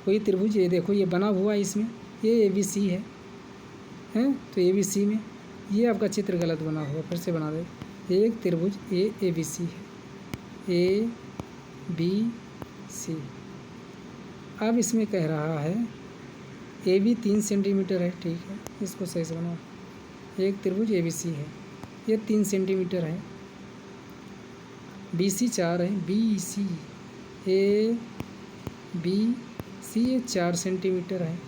कोई त्रिभुज, ये देखो ये बना हुआ है, इसमें ये ABC है, तो ABC में ये आपका चित्र गलत बना हुआ, फिर से बना दे। एक त्रिभुज ABC है, ABC। अब इसमें कह रहा है AB 3 सेंटीमीटर है, ठीक है, इसको सही से बनाओ। एक त्रिभुज ABC है, ये 3 सेंटीमीटर है, BC 4 है, BC ABC ये 4 सेंटीमीटर है,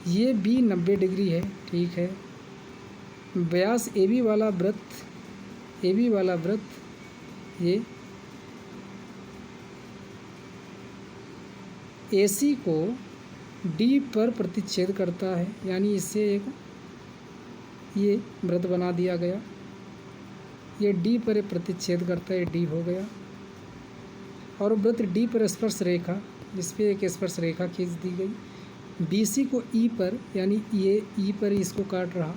ये B 90 डिग्री है, ठीक है। व्यास AB वाला वृत्त ये AC को D पर प्रतिच्छेद करता है, यानी इससे एक ये वृत्त बना दिया गया, ये D पर प्रतिच्छेद करता है, D हो गया। और वृत्त D पर स्पर्श रेखा, इस पर एक स्पर्श रेखा खींच दी गई। BC को E पर, यानी ये E पर इसको काट रहा,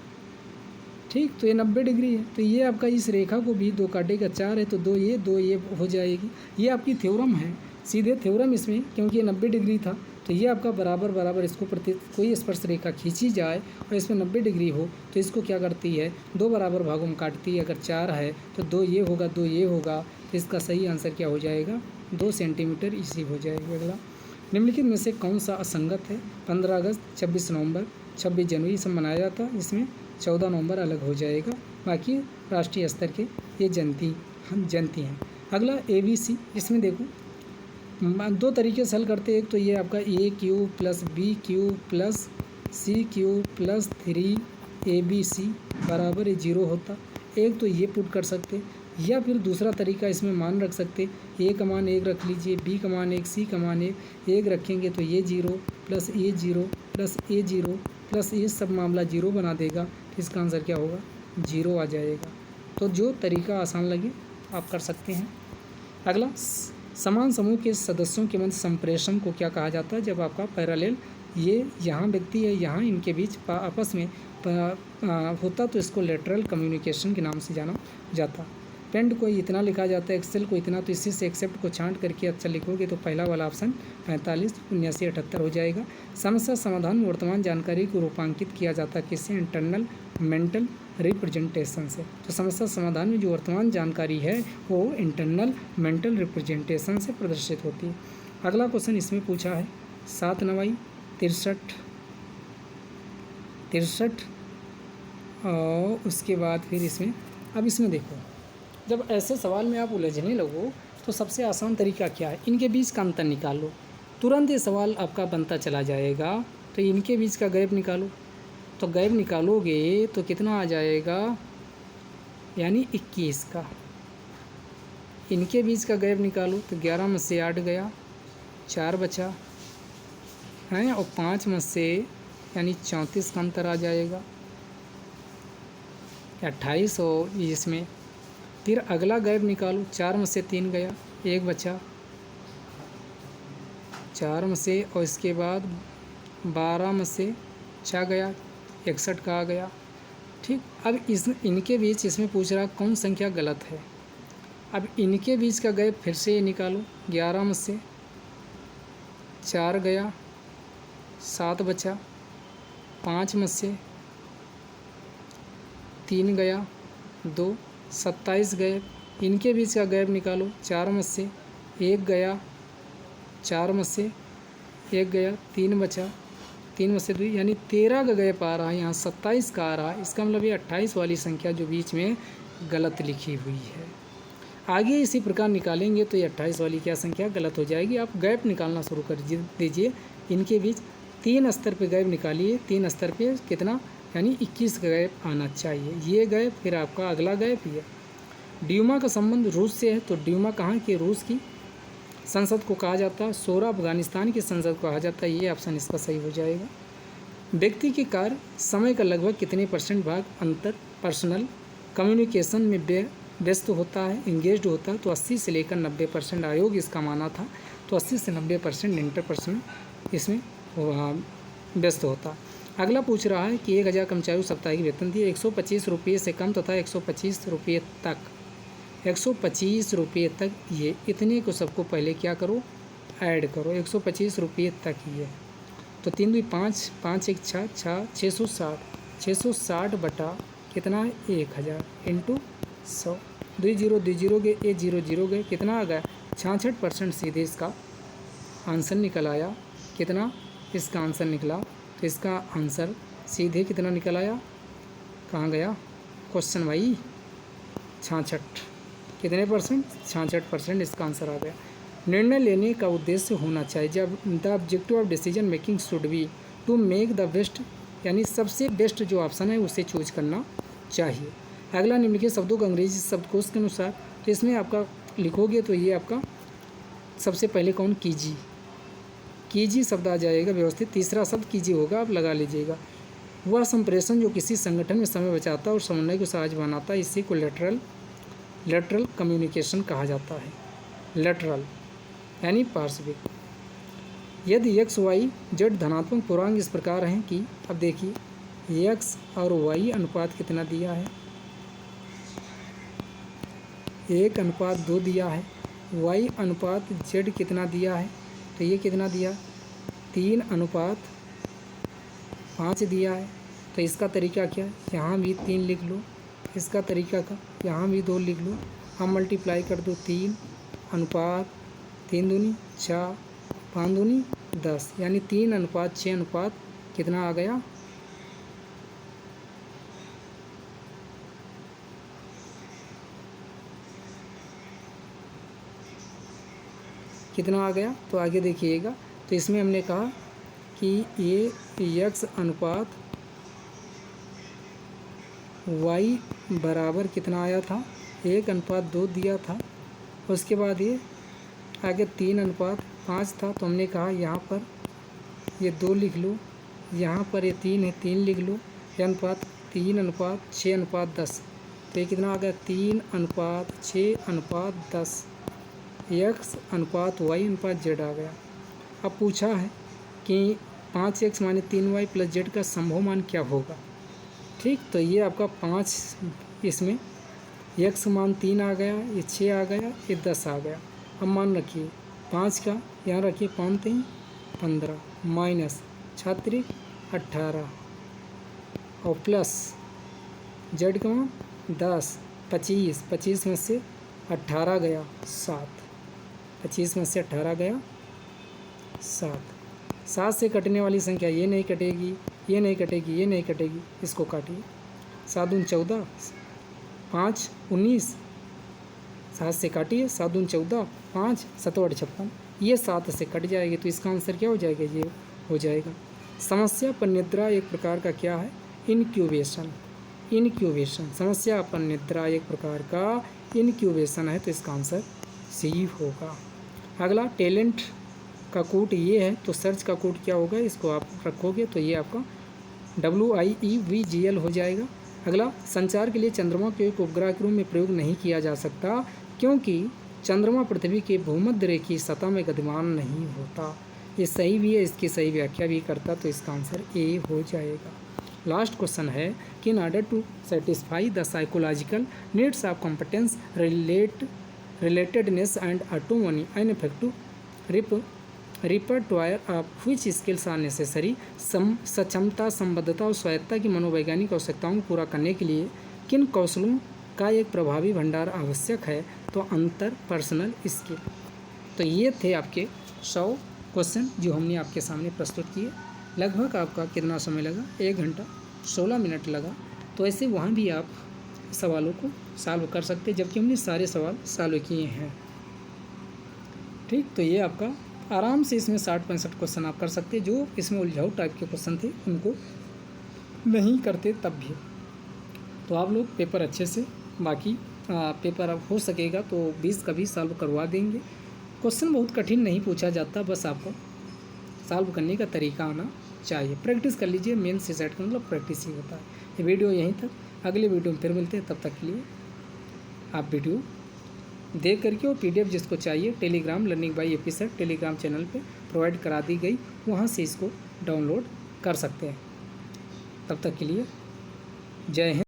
ठीक, तो ये 90 डिग्री है, तो ये आपका इस रेखा को भी 2 काटेगा, 4 है तो 2 ये हो जाएगी। ये आपकी थ्योरम है, सीधे थ्योरम इसमें, क्योंकि ये 90 डिग्री था, तो ये आपका बराबर इसको कोई स्पर्श रेखा खींची जाए और इसमें 90 डिग्री हो, तो इसको क्या करती है, 2 बराबर भागों में काटती है। अगर 4 है तो 2 ये होगा, 2 ये होगा, तो इसका सही आंसर क्या हो जाएगा, 2 सेंटीमीटर इसी हो जाएगी। अगला, निम्नलिखित में से कौन सा असंगत है। 15 अगस्त, 26 नवंबर, 26 जनवरी सब मनाया जाता है, इसमें 14 नवंबर अलग हो जाएगा, बाकी राष्ट्रीय स्तर के ये जयंती हैं। अगला ABC, इसमें देखो 2 तरीके से हल करते हैं। एक तो ये आपका AQ + BQ + CQ + 3ABC बराबर 0 होता। एक तो ये पुट कर सकते, या फिर दूसरा तरीका इसमें मान रख सकते, A का मान 1 रख लीजिए, B का मान 1, C का मान 1 रखेंगे तो ये 0 + A0 + A0 + ये सब मामला 0 बना देगा, तो इसका आंसर क्या होगा, 0 आ जाएगा। तो जो तरीका आसान लगे आप कर सकते हैं। अगला, समान समूह के सदस्यों के मध्य संप्रेषण को क्या कहा जाता है, जब आपका पैरेलल ये यहाँ व्यक्ति है, यहाँ इनके बीच आपस में होता तो इसको लेटरल कम्युनिकेशन के नाम से जाना जाता। पेंड को इतना लिखा जाता है, एक्सेल को इतना, तो इसी से एक्सेप्ट को छांट करके अच्छा लिखोगे तो पहला वाला ऑप्शन 45, 79, 78 हो जाएगा। समस्या समाधान में वर्तमान जानकारी को रूपांकित किया जाता है किससे? इंटरनल मेंटल रिप्रेजेंटेशन से। तो समस्या समाधान में जो वर्तमान जानकारी है वो इंटरनल मेंटल रिप्रेजेंटेशन से प्रदर्शित होती है। अगला क्वेश्चन इसमें पूछा है 7 63 और उसके बाद फिर इसमें, अब इसमें देखो, जब ऐसे सवाल में आप उलझने लगो तो सबसे आसान तरीका क्या है? इनके बीच का अंतर निकालो, तुरंत ये सवाल आपका बनता चला जाएगा। तो इनके बीच का गैप निकालो, तो गैप निकालोगे तो कितना आ जाएगा? यानी 21 का। इनके बीच का गैप निकालो तो 11 में से 8 गया, 4 बचा है, और 5 में से यानी 34 का अंतर आ जाएगा, 28 और इसमें। फिर अगला गैप निकालो, 4 में से 3 गया, 1 बचा, 4 में से, और इसके बाद 12 में से 6 गया, 61 का आ गया। ठीक, अब इनके बीच इसमें पूछ रहा कौन संख्या गलत है। अब इनके बीच का गैप फिर से निकालो, 11 में से 4 गया, 7 बचा, 5 में से 3 गया, 2, 27 गए। इनके बीच का गैप निकालो, 4 में से 1 गया, 4 में से 1 गया, 3 बचा, 3 में से 2, यानी 13 का गैप आ रहा है, यहाँ 27 का आ रहा है। इसका मतलब ये 28 वाली संख्या जो बीच में गलत लिखी हुई है। आगे इसी प्रकार निकालेंगे तो ये 28 वाली क्या संख्या गलत हो जाएगी। आप गैप निकालना शुरू कर दीजिए। इनके बीच 3 स्तर पे गैप निकालिए, 3 स्तर पे कितना, यानी 21 का गैप आना चाहिए। ये गैप, फिर आपका अगला गैप ये। ड्यूमा का संबंध रूस से है, तो ड्यूमा कहाँ की? रूस की संसद को कहा जाता है। सोरा अफगानिस्तान की संसद को कहा जाता है। ये ऑप्शन इसका सही हो जाएगा। व्यक्ति के कार्य समय का लगभग कितने % भाग अंतर पर्सनल कम्युनिकेशन में व्यस्त होता है, इंगेज्ड होता है? तो 80 से लेकर 90% आयोग इसका माना था। तो 80 से 90% इंटरपर्सनल इसमें व्यस्त होता। अगला पूछ रहा है कि 1000 कर्मचारी साप्ताहिक वेतन दिए, 125 रुपये से कम तथा 125 रुपये तक, 125 रुपये तक, ये इतने को सबको पहले क्या करो? ऐड करो। 125 रुपये तक ये, तो 3 2 5, 5 1 6, 660, 660 बटा कितना है? 1000 इंटू 100, 2 0 2 0 गए, 1 0 0 गए, कितना आ गया? 66% सीधे इसका आंसर निकल आया। कितना इसका आंसर निकला? तो इसका आंसर सीधे कितना निकल आया? कहाँ गया क्वेश्चन भाई? 66। कितने %? 66% इसका आंसर आ गया। निर्णय लेने का उद्देश्य होना चाहिए, जब the objective of decision making should be to make the best, यानी सबसे बेस्ट जो ऑप्शन है उसे चूज करना चाहिए। अगला निम्नलिखित शब्दों का अंग्रेजी शब्दकोश के अनुसार, तो इसमें आपका लिखोगे तो ये आपका सबसे पहले कौन? कीजी शब्द आ जाएगा व्यवस्थित। तीसरा शब्द कीजी होगा, आप लगा लीजिएगा। वह संप्रेषण जो किसी संगठन में समय बचाता है और समन्वय को सहज बनाता है, इसी को लेटरल कम्युनिकेशन कहा जाता है। लेटरल यानी पार्श्विक। यदि x y z धनात्मक पूर्णांक इस प्रकार हैं कि, अब देखिए x और y अनुपात कितना दिया है? 1:2 दिया है। y अनुपात z कितना दिया है? तो ये कितना दिया? 3:5 दिया है। तो इसका तरीका क्या है? यहाँ भी 3 लिख लो, इसका तरीका का यहाँ भी 2 लिख लो, हम मल्टीप्लाई कर दो। 3:3 दूनी 6, 5 दूनी 10, यानी 3:6 कितना आ गया? कितना आ गया? तो आगे देखिएगा। तो इसमें हमने कहा कि ये x अनुपात y बराबर कितना आया था? 1:2 दिया था। उसके बाद ये आगे 3:5 था। तो हमने कहा यहाँ पर ये 2 लिख लो, यहाँ पर ये 3 है, 3 लिख लो। ये अनुपात 3:6:10, तो ये कितना आ गया? 3:6:10 x अनुपात y अनुपात z आ गया। अब पूछा है कि 5x minus 3y plus Z का संभव मान क्या होगा। ठीक, तो ये आपका 5 इसमें x मान 3 आ गया, ये 6 आ गया, ये 10 आ गया। अब मान रखिए 5 का यहाँ रखिए 5 3 15 माइनस 6 18 और प्लस जेड का मान 10 25 25 में से 18 गया 7 25 में से 18 गया 7 से कटने वाली संख्या ये नहीं कटेगी, ये नहीं कटेगी, ये नहीं कटेगी, इसको काटिए। 7 दूनी 14 5 19 7 से काटिए, 7 दूनी 14 5 7 8 56, ये 7 से कट जाएगी तो इसका आंसर क्या हो जाएगा, ये हो जाएगा। समस्या पर निद्रा एक प्रकार का क्या है, इनक्यूबेशन। इनक्यूबेशन, समस्या पर निद्रा एक प्रकार का इनक्यूबेशन है तो इसका आंसर सी होगा। अगला टैलेंट का कोड ये है तो सर्च का कोड क्या होगा, इसको आप रखोगे तो ये आपका WIEVGL हो जाएगा। अगला, संचार के लिए चंद्रमा को एक उपग्रह के रूप में प्रयोग नहीं किया जा सकता क्योंकि चंद्रमा पृथ्वी के भूमध्य रेखीय सतह में गतिमान नहीं होता। ये सही भी है, इसकी सही व्याख्या भी करता तो इसका आंसर ए हो जाएगा। लास्ट क्वेश्चन है कि in order to satisfy the psychological needs of competence relatedness and autonomy and effective repertoire of which skills are necessary, सक्षमता, संबद्धता और स्वायत्ता की मनोवैज्ञानिक आवश्यकताओं को पूरा करने के लिए किन कौशलों का एक प्रभावी भंडार आवश्यक है, तो अंतर पर्सनल स्किल। तो ये थे आपके 100 क्वेश्चन जो हमने आपके सामने प्रस्तुत किए। लगभग आपका कितना समय लगा, 1 घंटा 16 मिनट लगा। तो ऐसे वहाँ भी आप सवालों को सॉल्व कर सकते जबकि हमने सारे सवाल सॉल्व किए हैं। ठीक, तो ये आपका आराम से इसमें 60-65 क्वेश्चन आप कर सकते, जो इसमें उलझाऊ टाइप के क्वेश्चन थे उनको नहीं करते तब भी। तो आप लोग पेपर अच्छे से, बाकी पेपर अब हो सकेगा तो 20 का भी सॉल्व करवा देंगे। क्वेश्चन बहुत कठिन नहीं पूछा जाता, बस आपको सॉल्व करने का तरीका आना चाहिए। प्रैक्टिस कर लीजिए, मेन सुसाइड का मतलब प्रैक्टिस ही होता है। ये वीडियो यहीं तक, अगले वीडियो में फिर मिलते हैं। तब तक के लिए आप वीडियो देख करके और PDF जिसको चाहिए Telegram learning by AP sir Telegram channel पे प्रोवाइड करा दी गई, वहाँ से इसको डाउनलोड कर सकते हैं। तब तक के लिए जय हिंद।